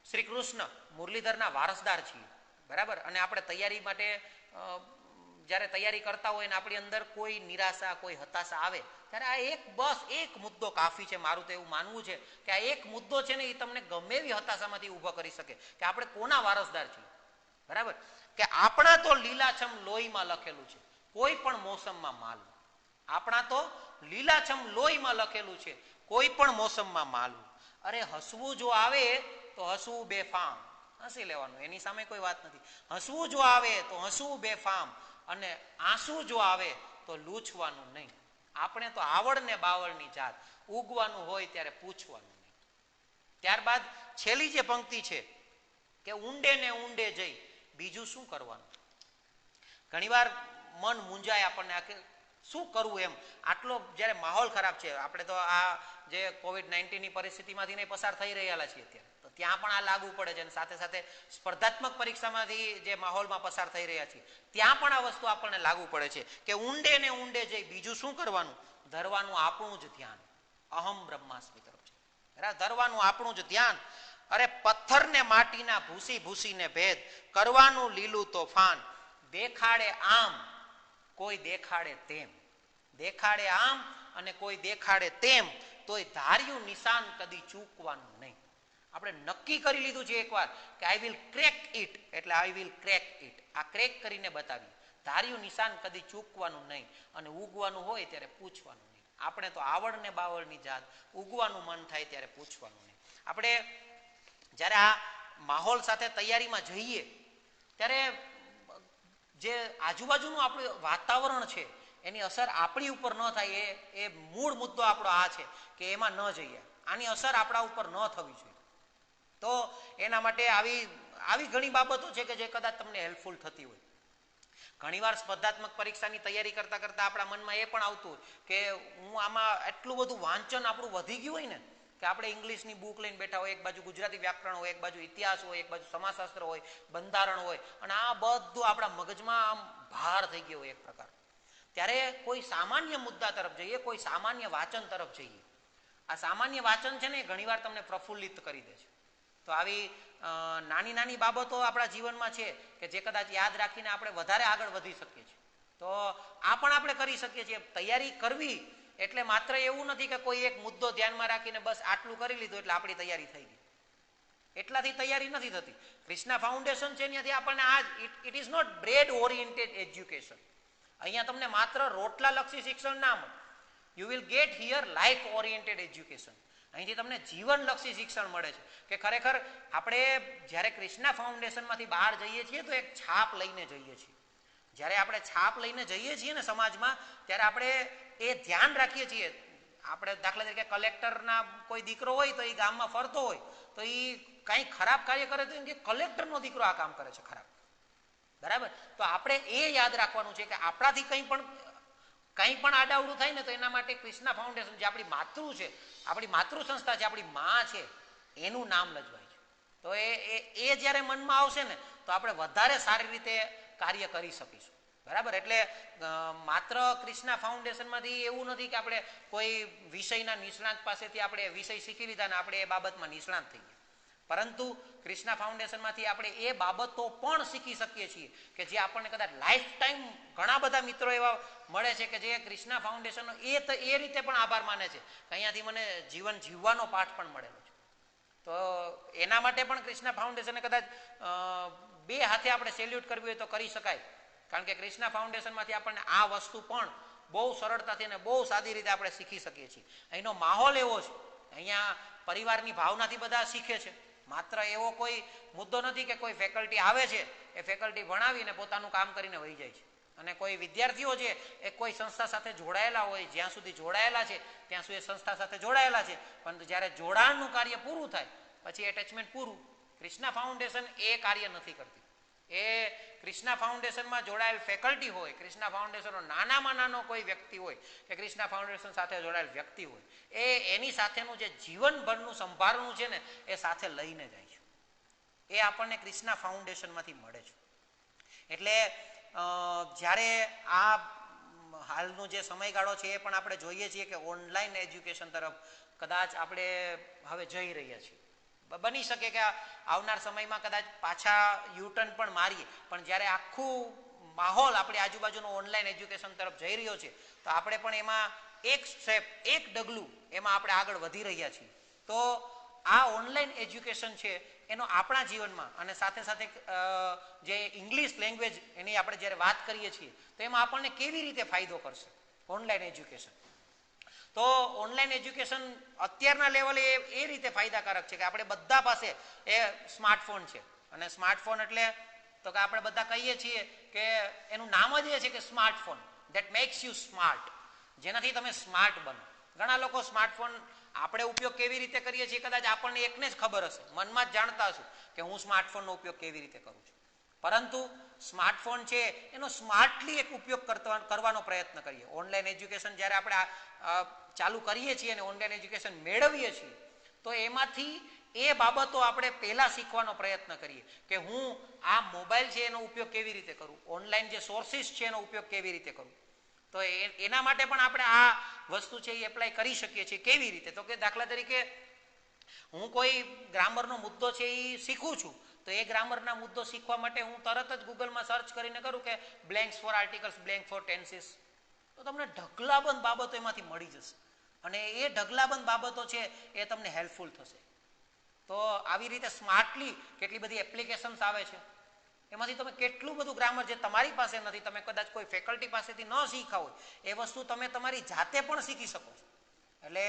શ્રી કૃષ્ણ મુરલીધરના વારસદાર છીએ. બરાબર. અને આપણે તૈયારી માટે જ્યારે તૈયારી કરતા હોય ને આપણી અંદર કોઈ નિરાશા, કોઈ હતાશા આવે ત્યારે આ એક મુદ્દો કાફી છે. મારું તો એવું માનવું છે કે આ એક મુદ્દો છે ને એ તમને ગમે એવી હતાશામાંથી ઊભો કરી શકે કે આપણે કોના વારસદાર છીએ. બરાબર. કે આપણા તો લીલાછમ લોહીમાં લખેલું છે, કોઈ પણ મોસમમાં માલવું. આપણા તો લીલાછમ લોહીમાં લખેલું છે, કોઈ પણ મોસમમાં માલવું. અરે હસવું જો આવે તો હસવું બેફામ, હસી લેવાનું, એની સામે કોઈ વાત નથી. હસવું જો આવે તો હસવું બેફામ, અને આંસુ જો આવે તો લૂછવાનું નહીં. આપણે તો આવડ ને બાવળની જાત, ઉગવાનું હોય ત્યારે પૂછવાનું નહીં. ત્યારબાદ છેલ્લી જે પંક્તિ છે કે ઊંડે ને ઊંડે જઈ બીજું શું કરવાનું. ઘણીવાર મન મૂંઝાય આપણને, શું કરવું એમ. આટલો જ્યારે માહોલ ખરાબ છે, આપણે તો આ જે COVID-19 ની પરિસ્થિતિમાંથી નહીં પસાર થઈ રહેલા છીએ અત્યારે, તો ત્યાં પણ આ લાગુ પડે છે. અને સાથે સાથે સ્પર્ધાત્મક પરીક્ષામાંથી જે માહોલમાં પસાર થઈ રહ્યા છીએ ત્યાં પણ આ વસ્તુ આપણને લાગુ પડે છે કે ઊંડે ને ઊંડે જઈ બીજું શું કરવાનું, ધરવાનું આપણું જ ધ્યાન. અહમ બ્રહ્માસ્મિ તરફ છે, બરાબર, ધરવાનું આપણું જ ધ્યાન. અરે પથ્થર ને માટીના ભૂસી ભૂસીને ભેદ, કરવાનું લીલું તોફાન, દેખાડે આમ કોઈ દેખાડે તેમ, દેખાડે આમ અને કોઈ દેખાડે તેમ, તોય ધાર્યું નિશાન કદી ચૂકવાનું નહીં. આપણે નક્કી કરી લીધું છે એકવાર કે આઈ વિલ ક્રેક ઇટ, એટલે આઈ વિલ ક્રેક ઇટ, આ ક્રેક કરીને બતાવ્યું. ધાર્યું નિશાન કદી ચૂકવાનું નહીં, અને ઉગવાનું હોય ત્યારે પૂછવાનું નહીં. આપણે તો આવડ ને બાવળની જાત, ઉગવાનું મન થાય ત્યારે પૂછવાનું નહીં. આપણે જ્યારે આ માહોલ સાથે તૈયારીમાં જઈએ ત્યારે જે આજુબાજુનું આપણું વાતાવરણ છે એની અસર આપણી ઉપર ન થાય, એ મૂળ મુદ્દો આપણો આ છે કે એમાં ન જઈએ. આની અસર આપણા ઉપર ન થવી જોઈએ. તો એના માટે આવી ઘણી બાબતો છે કે જે કદાચ તમને હેલ્પફુલ થતી હોય. ઘણીવાર સ્પર્ધાત્મક પરીક્ષાની તૈયારી કરતા કરતા આપણા મનમાં એ પણ આવતું હોય કે હું આમાં એટલું બધું વાંચન આપણું વધી ગયું હોય ને કે આપણે ઇંગ્લિશની બુક લઈને બેઠા હોય, એક બાજુ ગુજરાતી વ્યાકરણ હોય, એક બાજુ ઇતિહાસ હોય, એક બાજુ સમાજશાસ્ત્ર હોય, બંધારણ હોય, અને આ બધું આપણા મગજમાં આમ ભાર થઈ ગયો હોય એક પ્રકાર. ત્યારે કોઈ સામાન્ય મુદ્દા તરફ જઈએ, કોઈ સામાન્ય વાંચન તરફ જઈએ. આ સામાન્ય વાંચન છે ને ઘણીવાર તમને પ્રફુલ્લિત કરી દે છે. તો આવી નાની નાની બાબતો આપણા જીવનમાં છે કે જે કદાચ યાદ રાખીને આપણે વધારે આગળ વધી શકીએ છીએ. તો આ પણ આપણે કરી શકીએ છીએ. તૈયારી કરવી એટલે માત્ર એવું નથી કે કોઈ એક મુદ્દો ધ્યાનમાં રાખીને બસ આટલું કરી લીધું એટલે આપણી તૈયારી થઈ ગઈ. એટલાથી તૈયારી નથી થતી. ક્રિષ્ના ફાઉન્ડેશન છે ત્યાંથી આપણને આ it is not bread oriented education. અહીંયા તમને માત્ર રોટલા લક્ષી શિક્ષણ ના મળે. You will get here life oriented education. અહીંથી તમને જીવનલક્ષી શિક્ષણ મળે છે કે ખરેખર આપણે જ્યારે ક્રિષ્ના ફાઉન્ડેશનમાંથી બહાર જઈએ છીએ તો એક છાપ લઈને જઈએ છીએ. જ્યારે આપણે છાપ લઈને જઈએ છીએ ને સમાજમાં, ત્યારે આપણે એ ધ્યાન રાખીએ છીએ. આપણે દાખલા તરીકે કલેક્ટરના કોઈ દીકરો હોય તો એ ગામમાં ફરતો હોય તો એ કંઈ ખરાબ કાર્ય કરે તો એમ કે કલેક્ટરનો દીકરો આ કામ કરે છે ખરાબ, બરાબર. તો આપણે એ યાદ રાખવાનું છે કે આપણાથી કંઈ પણ આડાવડું થાય ને તો એના માટે ક્રિષ્ના ફાઉન્ડેશન, જે આપણી માતૃ છે, આપણી માતૃ સંસ્થા છે, આપણી માં છે, એનું નામ લજવાય છે. તો એ જ્યારે મનમાં આવશે ને તો આપણે વધારે સારી રીતે કાર્ય કરી શકીશું, બરાબર. એટલે માત્ર ક્રિષ્ના ફાઉન્ડેશનમાંથી એવું નથી કે આપણે કોઈ વિષયના નિષ્ણાત પાસેથી આપણે વિષય શીખી લીધા ને આપણે એ બાબતમાં નિષ્ણાત થઈ ગયા, પરંતુ ક્રિષ્ના ફાઉન્ડેશનમાંથી આપણે એ બાબતો પણ શીખી શકીએ છીએ કે જે આપણને કદાચ લાઈફ ટાઈમ. ઘણા બધા મિત્રો એવા મળે છે કે જે ક્રિષ્ના ફાઉન્ડેશનનો એ રીતે પણ આભાર માને છે કે અહીંયાથી મને જીવન જીવવાનો પાઠ પણ મળેલો છે. તો એના માટે પણ ક્રિષ્ના ફાઉન્ડેશનને કદાચ બે હાથે આપણે સેલ્યુટ કરવી હોય તો કરી શકાય. કારણ કે ક્રિષ્ના ફાઉન્ડેશનમાંથી આપણને આ વસ્તુ પણ બહુ સરળતાથી અને બહુ સાદી રીતે આપણે શીખી શકીએ છીએ. અહીંનો માહોલ એવો છે, અહીંયા પરિવારની ભાવનાથી બધા શીખે છે. માત્ર એવો કોઈ મુદ્દો નથી કે કોઈ ફેકલ્ટી આવે છે, એ ફેકલ્ટી ભણાવીને પોતાનું કામ કરીને વહી જાય છે, અને કોઈ વિદ્યાર્થીઓ છે એ કોઈ સંસ્થા સાથે જોડાયેલા હોય, જ્યાં સુધી જોડાયેલા છે ત્યાં સુધી સંસ્થા સાથે જોડાયેલા છે, પરંતુ જ્યારે જોડાણનું કાર્ય પૂરું થાય પછી એટેચમેન્ટ પૂરું. ક્રિષ્ના ફાઉન્ડેશન એ કાર્ય નથી કરતી. એ ક્રિષ્ના ફાઉન્ડેશનમાં જોડાયેલ ફેકલ્ટી હોય, ક્રિષ્ના ફાઉન્ડેશનનો નાનામાં નાનો કોઈ વ્યક્તિ હોય કે ક્રિષ્ના ફાઉન્ડેશન સાથે જોડાયેલ વ્યક્તિ હોય, એની સાથેનું જે જીવનભરનું સંભાળનું છે ને એ સાથે લઈને જાય છે. એ આપણને ક્રિષ્ના ફાઉન્ડેશનમાંથી મળે છે. એટલે જ્યારે આ હાલનો જે સમયગાળો છે એ પણ આપણે જોઈએ છીએ કે ઓનલાઈન એજ્યુકેશન તરફ કદાચ આપણે હવે જઈ રહ્યા છીએ. બની શકે કે આવનાર સમયમાં કદાચ પાછા યુટર્ન પણ મારીએ, પણ જ્યારે આખું માહોલ આપણી આજુબાજુનો ઓનલાઈન એજ્યુકેશન તરફ જઈ રહ્યો છે તો આપણે પણ એમાં એક સ્ટેપ, એક ડગલું એમાં આપણે આગળ વધી રહ્યા છીએ. તો આ ઓનલાઈન એજ્યુકેશન છે એનો આપણા જીવનમાં, અને સાથે સાથે જે ઇંગ્લિશ લેંગ્વેજ એની આપણે જ્યારે વાત કરીએ છીએ તો એમાં આપણને કેવી રીતે ફાયદો કરશે ઓનલાઈન એજ્યુકેશન. તો ઓનલાઈન એજ્યુકેશન અત્યારના લેવલે એ રીતે ફાયદાકારક છે કે આપણે બધા પાસે એ સ્માર્ટફોન છે, અને સ્માર્ટફોન એટલે તો કે આપણે બધા કહીએ છીએ કે એનું નામ જ એ છે કે smartphone, that makes you smart, જેનાથી તમે સ્માર્ટ બનો. ઘણા લોકો સ્માર્ટફોન આપણે ઉપયોગ કેવી રીતે કરીએ છીએ કદાચ આપણને એકને જ ખબર હશે, મનમાં જ જાણતા હશું કે હું સ્માર્ટફોનનો ઉપયોગ કેવી રીતે કરું છું. પરંતુ સ્માર્ટફોન છે એનો સ્માર્ટલી એક ઉપયોગ કરવાનો પ્રયત્ન કરીએ. ઓનલાઈન એજ્યુકેશન જ્યારે આપણે ચાલુ કરીએ છીએ અને ઓનલાઈન એજ્યુકેશન મેળવીએ છીએ તો એમાંથી એ બાબતો આપણે પહેલાં શીખવાનો પ્રયત્ન કરીએ કે હું આ મોબાઈલ છે એનો ઉપયોગ કેવી રીતે કરું, ઓનલાઈન જે સોર્સિસ છે એનો ઉપયોગ કેવી રીતે કરું. તો એના માટે પણ આપણે આ વસ્તુ છે એ એપ્લાય કરી શકીએ છીએ. કેવી રીતે? તો કે દાખલા તરીકે હું કોઈ ગ્રામરનો મુદ્દો છે એ શીખું છું તો એ ગ્રામરના મુદ્દો શીખવા માટે હું તરત જ ગૂગલમાં સર્ચ કરીને કરું કે blanks for articles, blank for tenses, તો તમને ઢગલાબંધ બાબતો એમાંથી મળી જશે અને એ ઢગલાબંધ બાબતો છે એ તમને હેલ્પફુલ થશે. તો આવી રીતે સ્માર્ટલી કેટલી બધી એપ્લિકેશન્સ આવે છે, એમાંથી તમે કેટલું બધું ગ્રામર જે તમારી પાસે નથી, તમે કદાચ કોઈ ફેકલ્ટી પાસેથી ન શીખા હોય એ વસ્તુ તમે તમારી જાતે પણ શીખી શકો છો. એટલે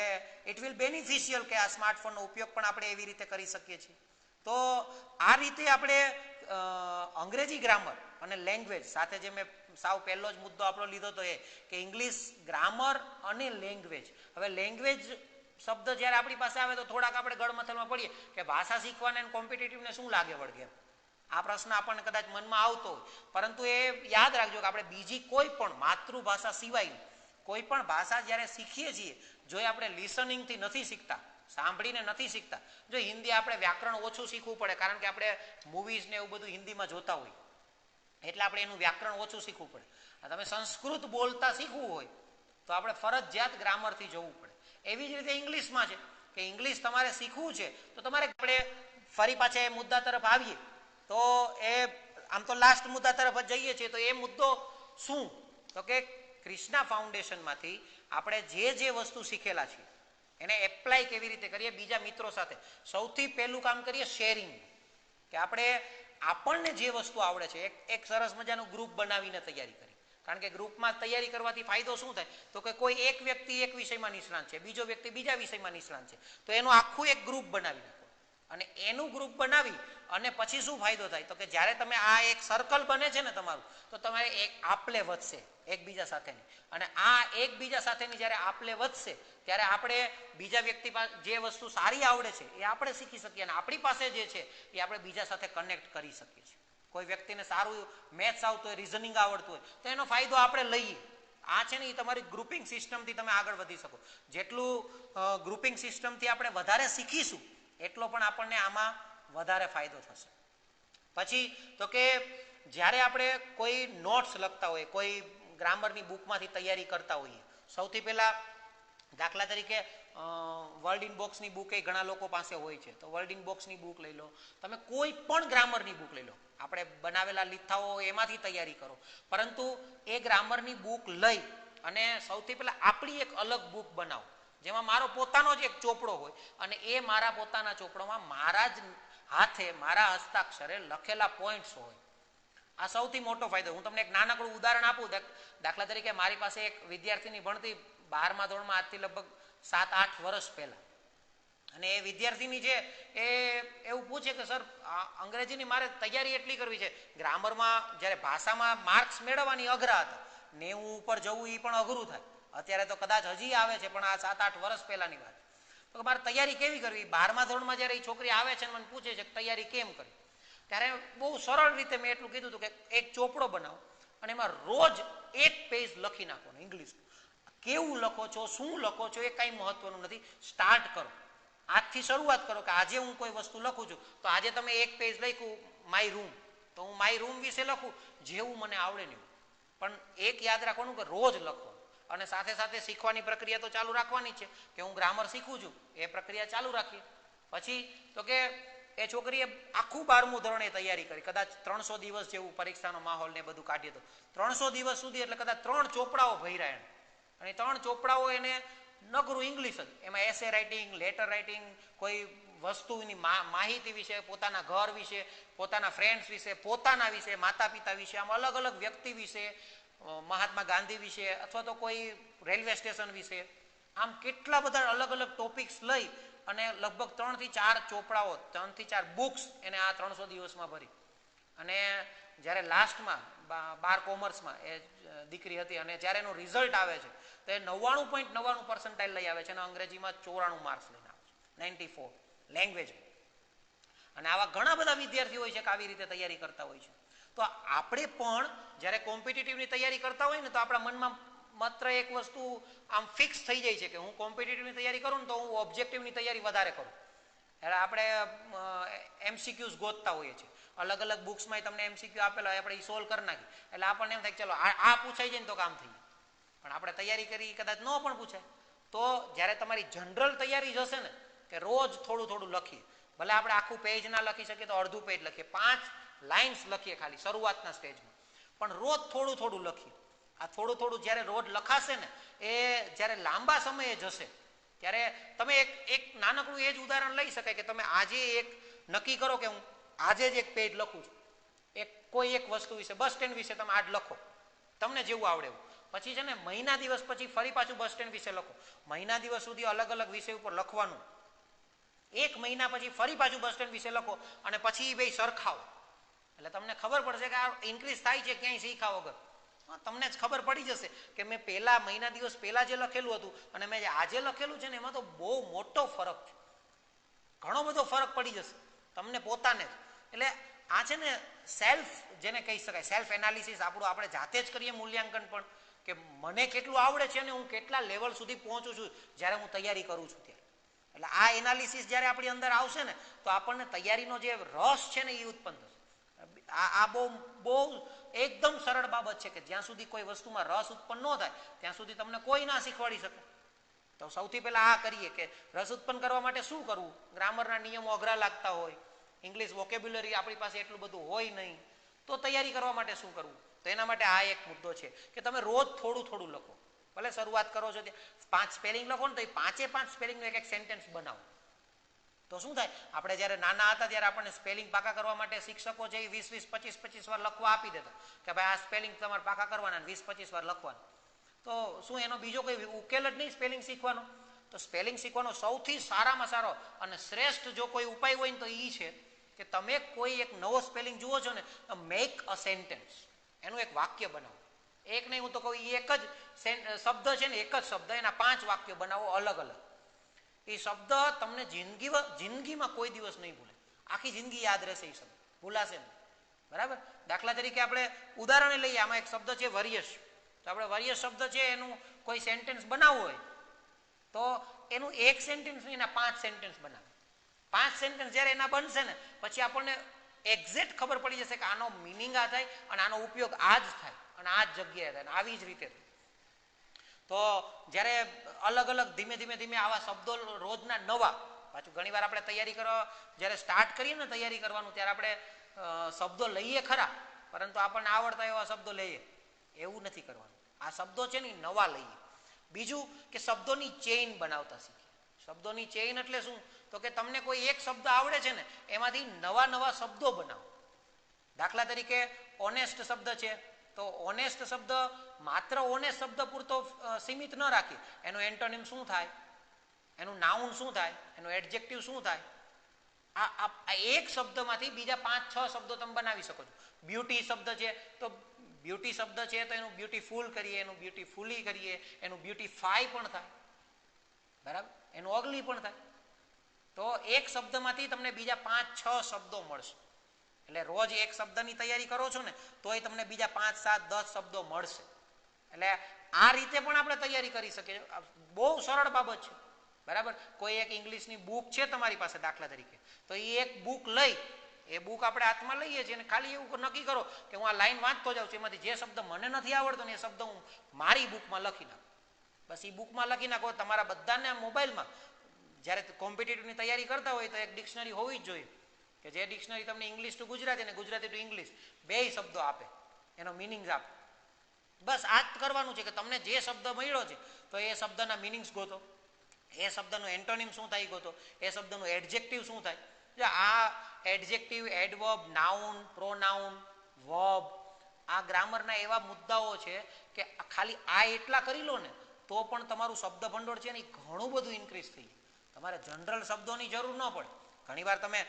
ઇટ વિલ બેનિફિશિયલ કે આ સ્માર્ટફોનનો ઉપયોગ પણ આપણે એવી રીતે કરી શકીએ છીએ. તો આ રીતે આપણે અંગ્રેજી ગ્રામર અને લેંગ્વેજ સાથે જે મેં સાવ પહેલો જ મુદ્દો આપણો લીધો તો એ કે ઇંગ્લિશ ગ્રામર અને લેંગ્વેજ. હવે લેંગ્વેજ શબ્દ જ્યારે આપણી પાસે આવે તો થોડાક આપણે ગળમથલમાં પડીએ કે ભાષા શીખવાને અને કોમ્પિટિટિવને શું લાગે વળગે, આ પ્રશ્ન આપણને કદાચ મનમાં આવતો હોય. પરંતુ એ યાદ રાખજો કે આપણે બીજી કોઈ પણ માતૃભાષા સિવાય કોઈ પણ ભાષા જ્યારે શીખીએ છીએ, જો એ આપણે લિસનિંગથી નથી શીખતા, સાંભળીને નથી શીખતા, જો હિન્દી આપણે વ્યાકરણ ઓછું શીખવું પડે કારણ કે આપણે મૂવીઝ ને એવું બધું હિન્દીમાં જોતા હોય એટલે આપણે એનું વ્યાકરણ ઓછું શીખવું પડે. તમે સંસ્કૃત બોલતા શીખવું હોય તો આપણે ફરજિયાત ગ્રામરથી જવું પડે. એવી જ રીતે ઇંગ્લિશમાં છે કે ઇંગ્લિશ તમારે શીખવું છે તો તમારે આપણે ફરી પાછા એ મુદ્દા તરફ આવીએ તો એ આમ તો લાસ્ટ મુદ્દા તરફ જ જઈએ છીએ. તો એ મુદ્દો શું? તો કે ક્રિષ્ના ફાઉન્ડેશનમાંથી આપણે જે વસ્તુ શીખેલા છીએ એને એપ્લાય કેવી રીતે કરીએ બીજા મિત્રો સાથે. સૌથી પહેલું કામ કરીએ શેરિંગ, કે આપણને જે વસ્તુ આવડે છે એક સરસ મજાનું ગ્રુપ બનાવીને તૈયારી કરી. કારણ કે ગ્રુપમાં તૈયારી કરવાથી ફાયદો શું થાય તો કે કોઈ એક વ્યક્તિ એક વિષયમાં નિષ્ણાંત છે, બીજો વ્યક્તિ બીજા વિષયમાં નિષ્ણાંત છે, તો એનું આખું એક ગ્રુપ બનાવી નાખો અને એનું ગ્રુપ બનાવી અને પછી શું ફાયદો થાય તો કે જ્યારે તમે આ એક સર્કલ બને છે ને તમારું, તો તમારે એક આપલે વધશે એકબીજા સાથેની, અને આ એકબીજા સાથેની જ્યારે આપલે વધશે ત્યારે આપણે બીજા વ્યક્તિ પાસે જે વસ્તુ સારી આવડે છે એ આપણે શીખી શકીએ અને આપણી પાસે જે છે એ આપણે બીજા સાથે કનેક્ટ કરી શકીએ છીએ. કોઈ વ્યક્તિને સારું મેથ્સ આવતું હોય, રિઝનિંગ આવડતું હોય તો એનો ફાયદો આપણે લઈએ. આ છે ને એ તમારી ગ્રુપિંગ સિસ્ટમથી તમે આગળ વધી શકો. જેટલું ગ્રુપિંગ સિસ્ટમથી આપણે વધારે શીખીશું એટલો પણ આપણને આમાં વધારે ફાયદો થશે. પછી તો કે જ્યારે આપણે કોઈ નોટ્સ લખતા હોઈએ, કોઈ ગ્રામરની બુકમાંથી તૈયારી કરતા હોઈએ, સૌથી પહેલાં દાખલા તરીકે વર્ડ ઇન બોક્સની બુક એ ઘણા લોકો પાસે હોય છે, તો વર્ડ ઇન બોક્સની બુક લઈ લો, તમે કોઈ પણ ગ્રામરની બુક લઈ લો, આપણે બનાવેલા લીથાઓ એમાંથી તૈયારી કરો, પરંતુ એ ગ્રામરની બુક લઈ અને સૌથી પહેલાં આપણી એક અલગ બુક બનાવો જેમાં મારો પોતાનો જ એક ચોપડો હોય અને એ મારા પોતાના ચોપડામાં મારા જ હાથે મારા હસ્તાક્ષરે લખેલા પોઈન્ટ્સ હોય. આ સૌથી મોટો ફાયદો. હું તમને એક નાનકડું ઉદાહરણ આપું. દાખલા તરીકે મારી પાસે એક વિદ્યાર્થીની ભણતી 12મા ધોરણમાં આજથી લગભગ 7-8 વર્ષ પહેલા, અને એ વિદ્યાર્થીની છે એ એવું પૂછે કે સર અંગ્રેજીની મારે તૈયારી એટલી કરવી છે, ગ્રામરમાં જ્યારે ભાષામાં માર્ક્સ મેળવવાની અઘરા હતા, 90 ઉપર જવું એ પણ અઘરું થાય. અત્યારે તો કદાચ હજી આવે છે પણ આ 7-8 વર્ષ પહેલાની વાત. તો મારે તૈયારી કેવી કરવી? 12મા ધોરણમાં જ્યારે એ છોકરી આવે છે મને પૂછે છે કે તૈયારી કેમ કરવી, ત્યારે બહુ સરળ રીતે મેં એટલું કીધું હતું કે એક ચોપડો બનાવો અને એમાં રોજ એક પેજ લખી નાખવાનો ઇંગ્લિશ. કેવું લખો છો, શું લખો છો એ કાંઈ મહત્વનું નથી. સ્ટાર્ટ કરો, આજથી શરૂઆત કરો કે આજે હું કોઈ વસ્તુ લખું છું તો આજે તમે એક પેજ લખ્યું માય રૂમ, તો હું માય રૂમ વિશે લખું જેવું મને આવડે નહીં. પણ એક યાદ રાખવાનું કે રોજ લખો અને સાથે સાથે શીખવાની પ્રક્રિયા તો ચાલુ રાખવાની છે કે હું ગ્રામર શીખું છું એ પ્રક્રિયા ચાલુ રાખીએ. પછી તો કે એ છોકરીએ આખું 12મું ધોરણે તૈયારી કરી, કદાચ 300 દિવસ જેવું પરીક્ષાનો માહોલ ને બધું કાઢીએ તો 300 દિવસ સુધી એટલે કદાચ 3 ચોપડાઓ ભર્યા એને, અને 3 ચોપડાઓ એને નકરું ઇંગ્લિશ જ, એમાં એસે રાઇટિંગ, લેટર રાઇટિંગ, કોઈ વસ્તુની માહિતી વિશે, પોતાના ઘર વિશે, પોતાના ફ્રેન્ડ્સ વિશે, પોતાના વિશે, માતા પિતા વિશે, આમ અલગ અલગ વ્યક્તિ વિશે, મહાત્મા ગાંધી વિશે અથવા તો કોઈ રેલવે સ્ટેશન વિશે, આમ કેટલા બધા અલગ અલગ ટોપિક્સ લઈ અને લગભગ 3 થી 4 ચોપડાઓ 3 થી 4 બુક્સ એને આ 300 દિવસમાં ભરી. અને જ્યારે લાસ્ટમાં 12 કોમર્સમાં એ દીકરી હતી અને જ્યારે એનું રિઝલ્ટ આવે છે તો એ 99.99% લઈ આવે છે અને અંગ્રેજીમાં 94 માર્ક્સ લઈને આવે છે, 94 લેંગ્વેજ. અને આવા ઘણા બધા વિદ્યાર્થીઓ હોય છે કે આવી રીતે તૈયારી કરતા હોય છે. તો આપણે પણ જ્યારે કોમ્પિટિટિવની તૈયારી કરતા હોય ને તો આપણા મનમાં માત્ર એક વસ્તુ આમ ફિક્સ થઈ જાય છે કે હું કોમ્પિટિટિવની તૈયારી કરું ને તો હું ઓબ્જેક્ટિવની તૈયારી વધારે કરું. એટલે આપણે MCQs ગોતતા હોઈએ છીએ, અલગ અલગ બુક્સમાં તમને MCQ આપેલા હોય, આપણે એ સોલ્વ કરી નાખી એટલે આપણને એમ થાય ચલો આ પૂછાઈ જાય ને તો કામ થઈ જાય. પણ આપણે તૈયારી કરી કદાચ ન પણ પૂછાય તો જ્યારે તમારી જનરલ તૈયારી જશે ને કે રોજ થોડું થોડું લખીએ, ભલે આપણે આખું પેજ ના લખી શકીએ તો અડધું પેજ લખીએ, 5 લાઇન્સ લખીએ ખાલી શરૂઆતના સ્ટેજમાં, પણ રોજ થોડું થોડું લખીએ. આ થોડું થોડું જ્યારે રોજ લખાશે ને એ જ્યારે લાંબા સમયે જશે ત્યારે તમે એક નાનકડું એ જ ઉદાહરણ લઈ શકાય કે તમે આજે એક નક્કી કરો કે હું આજે જ એક પેજ લખું છું, કોઈ એક વસ્તુ વિશે, બસ સ્ટેન્ડ વિશે તમે આજ લખો, તમને જેવું આવડે એવું. પછી છે ને મહિના દિવસ પછી ફરી પાછું બસ સ્ટેન્ડ વિશે લખો, મહિના દિવસ સુધી અલગ અલગ વિષય ઉપર લખવાનું, 1 મહિના પછી ફરી પાછું બસ સ્ટેન્ડ વિશે લખો અને પછી એ બે સરખાવો એટલે તમને ખબર પડશે કે આ ઇન્ક્રીઝ થાય છે ક્યાંય શીખા વગર. તમને જ ખબર પડી જશે કે મેં પહેલા મહિના દિવસ પહેલા જે લખેલું હતું અને મેં આજે લખેલું છે ને એમાં તો બહુ મોટો ફરક છે, ઘણો બધો ફરક પડી જશે તમને પોતાને જ. એટલે આ છે ને સેલ્ફ જેને કહી શકાય, સેલ્ફ એનાલિસિસ આપણું આપણે જાતે જ કરીએ મૂલ્યાંકન પણ કે મને કેટલું આવડે છે અને હું કેટલા લેવલ સુધી પહોંચું છું જ્યારે હું તૈયારી કરું છું ત્યારે. એટલે આ એનાલિસિસ જ્યારે આપણી અંદર આવશે ને તો આપણને તૈયારીનો જે રસ છે ને એ ઉત્પન્ન થશે. આ બહુ એકદમ સરળ બાબત છે કે જ્યાં સુધી કોઈ વસ્તુમાં રસ ઉત્પન્ન ન થાય ત્યાં સુધી તમને કોઈ ના શીખવાડી શકે. તો સૌથી પહેલા આ કરીએ કે રસ ઉત્પન્ન કરવા માટે શું કરવું. ગ્રામરના નિયમો અઘરા લાગતા હોય, ઇંગ્લિશ વોકેબ્યુલરી આપણી પાસે એટલું બધું હોય નહીં, તો તૈયારી કરવા માટે શું કરવું. તો એના માટે આ એક મુદ્દો છે કે તમે રોજ થોડું થોડું લખો. ભલે શરૂઆત કરો છો ત્યાં 5 સ્પેલિંગ લખો ને તો એ 5 સ્પેલિંગનું એક સેન્ટેન્સ બનાવો. તો શું થાય, આપણે જ્યારે નાના હતા ત્યારે આપણને સ્પેલિંગ પાકા કરવા માટે શિક્ષકો છે એ 20-20, 25-25 વાર લખવા આપી દેતા કે ભાઈ આ સ્પેલિંગ તમારે પાકા કરવાના 20-25 વાર લખવાના. તો શું એનો બીજો કોઈ ઉકેલ જ નહીં સ્પેલિંગ શીખવાનો. તો સ્પેલિંગ શીખવાનો સૌથી સારામાં સારો અને શ્રેષ્ઠ જો કોઈ ઉપાય હોય ને તો એ છે કે તમે કોઈ એક નવો સ્પેલિંગ જુઓ છો ને તો મેક અ સેન્ટેન્સ, એનું એક વાક્ય બનાવો. એક નહીં, હું તો કહું એક જ શબ્દ છે ને, એક જ શબ્દ એના 5 વાક્યો બનાવો અલગ અલગ. એ શબ્દ તમને જિંદગીમાં કોઈ દિવસ નહીં ભૂલે, આખી જિંદગી યાદ રહેશે એ શબ્દ, ભૂલાશે નહીં. બરાબર. દાખલા તરીકે આપણે ઉદાહરણ લઈએ, આમાં એક શબ્દ છે વરિયશ. તો આપણે વરિયશ શબ્દ છે એનું કોઈ સેન્ટેન્સ બનાવવું હોય તો એનું એક સેન્ટેન્સ નહીં, એના 5 સેન્ટેન્સ બનાવે. 5 સેન્ટેન્સ જ્યારે એના બનશે ને પછી આપણને એક્ઝેક્ટ ખબર પડી જશે કે આનો મિનિંગ આ થાય અને આનો ઉપયોગ આ જ થાય અને આ જ જગ્યાએ થાય આવી જ રીતે થાય. તો જ્યારે અલગ અલગ ધીમે ધીમે આવા શબ્દો રોજના નવા, પાછું ઘણી વાર આપણે તૈયારી કરવા જ્યારે સ્ટાર્ટ કરીએ ને તૈયારી કરવાનું ત્યારે આપણે શબ્દો લઈએ ખરા, પરંતુ આપણને આવડતા એવા શબ્દો લઈએ એવું નથી કરવાનું. આ શબ્દો છે ને નવા લઈએ. બીજું કે શબ્દોની ચેઇન બનાવતા શીખીએ. શબ્દોની ચેઇન એટલે શું, તો કે તમને કોઈ એક શબ્દ આવડે છે ને એમાંથી નવા નવા શબ્દો બનાવો. દાખલા તરીકે ઓનેસ્ટ શબ્દ છે તો ઓનેસ્ટ શબ્દ માત્ર ઓનેસ્ટ શબ્દ પૂરતો સીમિત ન રાખીએ, એનું એન્ટોનિમ શું થાય, એનું નાઉન શું થાય, એનું એડજેક્ટિવ શું થાય. આ એક શબ્દમાંથી બીજા 5-6 શબ્દો તમે બનાવી શકો છો. બ્યુટી શબ્દ છે તો બ્યુટી શબ્દ છે તો એનું બ્યુટીફુલ કરીએ, એનું બ્યુટીફુલી કરીએ, એનું બ્યુટીફાઈ પણ થાય. બરાબર. એનું અગલી પણ થાય. તો એક શબ્દમાંથી તમને બીજા 5-6 શબ્દો મળશે. એટલે રોજ એક શબ્દની તૈયારી કરો છો ને તોય તમને બીજા 5-7-10 શબ્દો મળશે. એટલે આ રીતે પણ આપણે તૈયારી કરી શકીએ. બહુ સરળ બાબત છે. બરાબર. કોઈ એક ઇંગ્લિશની બુક છે તમારી પાસે દાખલા તરીકે, તો એ એક બુક લઈ, એ બુક આપણે હાથમાં લઈએ છીએ અને ખાલી એવું નક્કી કરો કે હું આ લાઈન વાંચતો જાઉં છું, એમાંથી જે શબ્દ મને નથી આવડતો ને એ શબ્દ હું મારી બુકમાં લખી નાખું. બસ એ બુકમાં લખી નાખો. તમારા બધાને મોબાઈલમાં જ્યારે કોમ્પિટિટિવની તૈયારી કરતા હોય તો એક ડિક્શનરી હોવી જ જોઈએ કે જે ડિક્શનરી તમને ઇંગ્લિશ ટુ ગુજરાતી અને ગુજરાતી ટુ ઇંગ્લિશ 2 શબ્દો આપે, એનો મિનિંગ્સ આપે. બસ આ જ કરવાનું છે કે તમને જે શબ્દ મળ્યો છે તો એ શબ્દના મિનિંગ્સ ગોતો, એ શબ્દનું એન્ટોનિમ શું થાય ગોતો, એ શબ્દનું એડજેક્ટિવ શું થાય. આ adjective, adverb, noun, pronoun, verb આ ગ્રામરના એવા મુદ્દાઓ છે કે ખાલી આ એટલા કરી લો ને તો પણ તમારું શબ્દ ભંડોળ છે ને ઘણું બધું ઇન્ક્રીઝ થઈ જાય. તમારે જનરલ શબ્દોની જરૂર ન પડે. ઘણીવાર તમે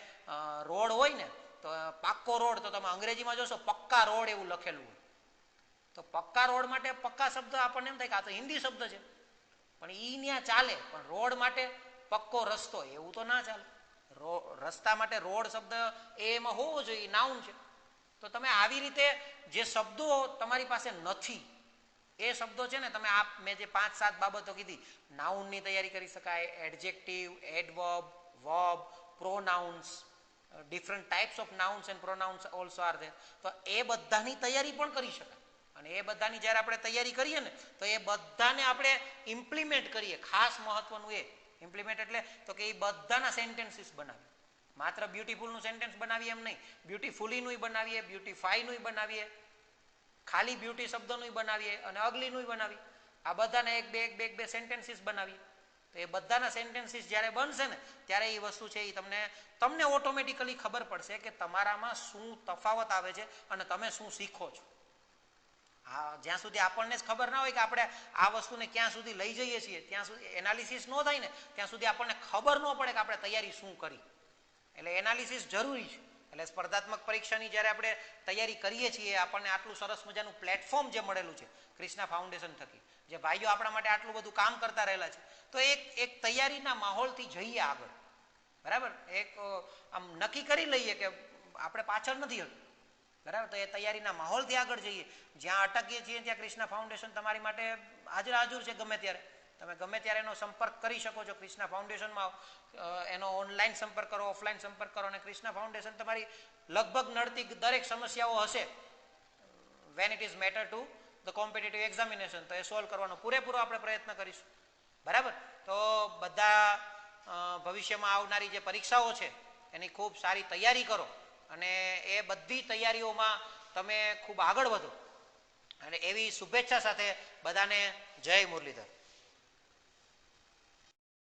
રોડ હોય ને તો પાક્કો રોડ, તો તમે અંગ્રેજીમાં જોશો પક્કા રોડ એવું લખેલું હોય. તો પક્કા રોડ માટે પક્કા શબ્દ આપણને એમ થાય કે આ તો હિન્દી શબ્દ છે, પણ ઈ ત્યાં ચાલે. પણ રોડ માટે પક્કો રસ્તો એવું તો ના ચાલે. રસ્તા માટે રોડ શબ્દ એમાં હોવો જોઈએ, નાઉન છે. તો તમે આવી રીતે જે શબ્દો તમારી પાસે નથી એ શબ્દો છે ને તમે મેં જે 5-7 બાબતો કીધી, નાઉનની તૈયારી કરી શકાય, adjective, adverb, verb, pronouns, different types of nouns and pronouns also are there. તો એ બધાની તૈયારી પણ કરી શકાય. અને એ બધાની જ્યારે આપણે તૈયારી કરીએ ને તો એ બધાને આપણે ઇમ્પ્લિમેન્ટ કરીએ. ખાસ મહત્વનું એ ઇમ્પ્લિમેન્ટ એટલે તો કે એ બધાના સેન્ટેન્સીસ બનાવીએ. માત્ર બ્યુટીફુલનું સેન્ટેન્સ બનાવીએ એમ નહીં, બ્યુટીફુલીનું બનાવીએ, બ્યુટીફાઈનું બનાવીએ, ખાલી બ્યુટી શબ્દનું બનાવીએ અને અગલીનું બનાવીએ. આ બધાને એક બે સેન્ટેન્સીસ બનાવીએ. તો એ બધાના સેન્ટેન્સીસ જ્યારે બનશે ને ત્યારે એ વસ્તુ છે એ તમને ઓટોમેટિકલી ખબર પડશે કે તમારામાં શું તફાવત આવે છે અને તમે શું શીખો છો. જ્યાં સુધી આપણને જ ખબર ના હોય કે આપણે આ વસ્તુને ક્યાં સુધી લઈ જઈએ છીએ, ત્યાં સુધી એનાલિસિસ ન થાય ને ત્યાં સુધી આપણને ખબર ન પડે કે આપણે તૈયારી શું કરી. એટલે એનાલિસિસ જરૂરી છે. એટલે સ્પર્ધાત્મક પરીક્ષાની જ્યારે આપણે તૈયારી કરીએ છીએ, આપણને આટલું સરસ મજાનું પ્લેટફોર્મ જે મળેલું છે ક્રિષ્ના ફાઉન્ડેશન થકી, જે ભાઈઓ આપણા માટે આટલું બધું કામ કરતા રહેલા છે, તો એક તૈયારીના માહોલથી જઈએ આગળ. બરાબર, એક આમ નક્કી કરી લઈએ કે આપણે પાછળ નથી હતું. બરાબર, તો એ તૈયારીના માહોલથી આગળ જઈએ. જ્યાં અટકીએ છીએ ત્યાં ક્રિષ્ના ફાઉન્ડેશન તમારી માટે હાજર છે. ગમે ત્યારે તમે ગમે ત્યારે એનો સંપર્ક કરી શકો છો. ક્રિષ્ના ફાઉન્ડેશનમાં એનો ઓનલાઈન સંપર્ક કરો, ઓફલાઈન સંપર્ક કરો, અને ક્રિષ્ના ફાઉન્ડેશન તમારી લગભગ નડતી દરેક સમસ્યાઓ હશે, when it is matter to the competitive examination, તો એ સોલ્વ કરવાનો પૂરેપૂરો આપણે પ્રયત્ન કરીશું. બરાબર, તો બધા ભવિષ્યમાં આવનારી જે પરીક્ષાઓ છે એની ખૂબ સારી તૈયારી કરો અને એ બધી તૈયારીઓમાં તમે ખૂબ આગળ વધો. અને એવી શુભેચ્છા સાથે બધાને જય મુરલીધર.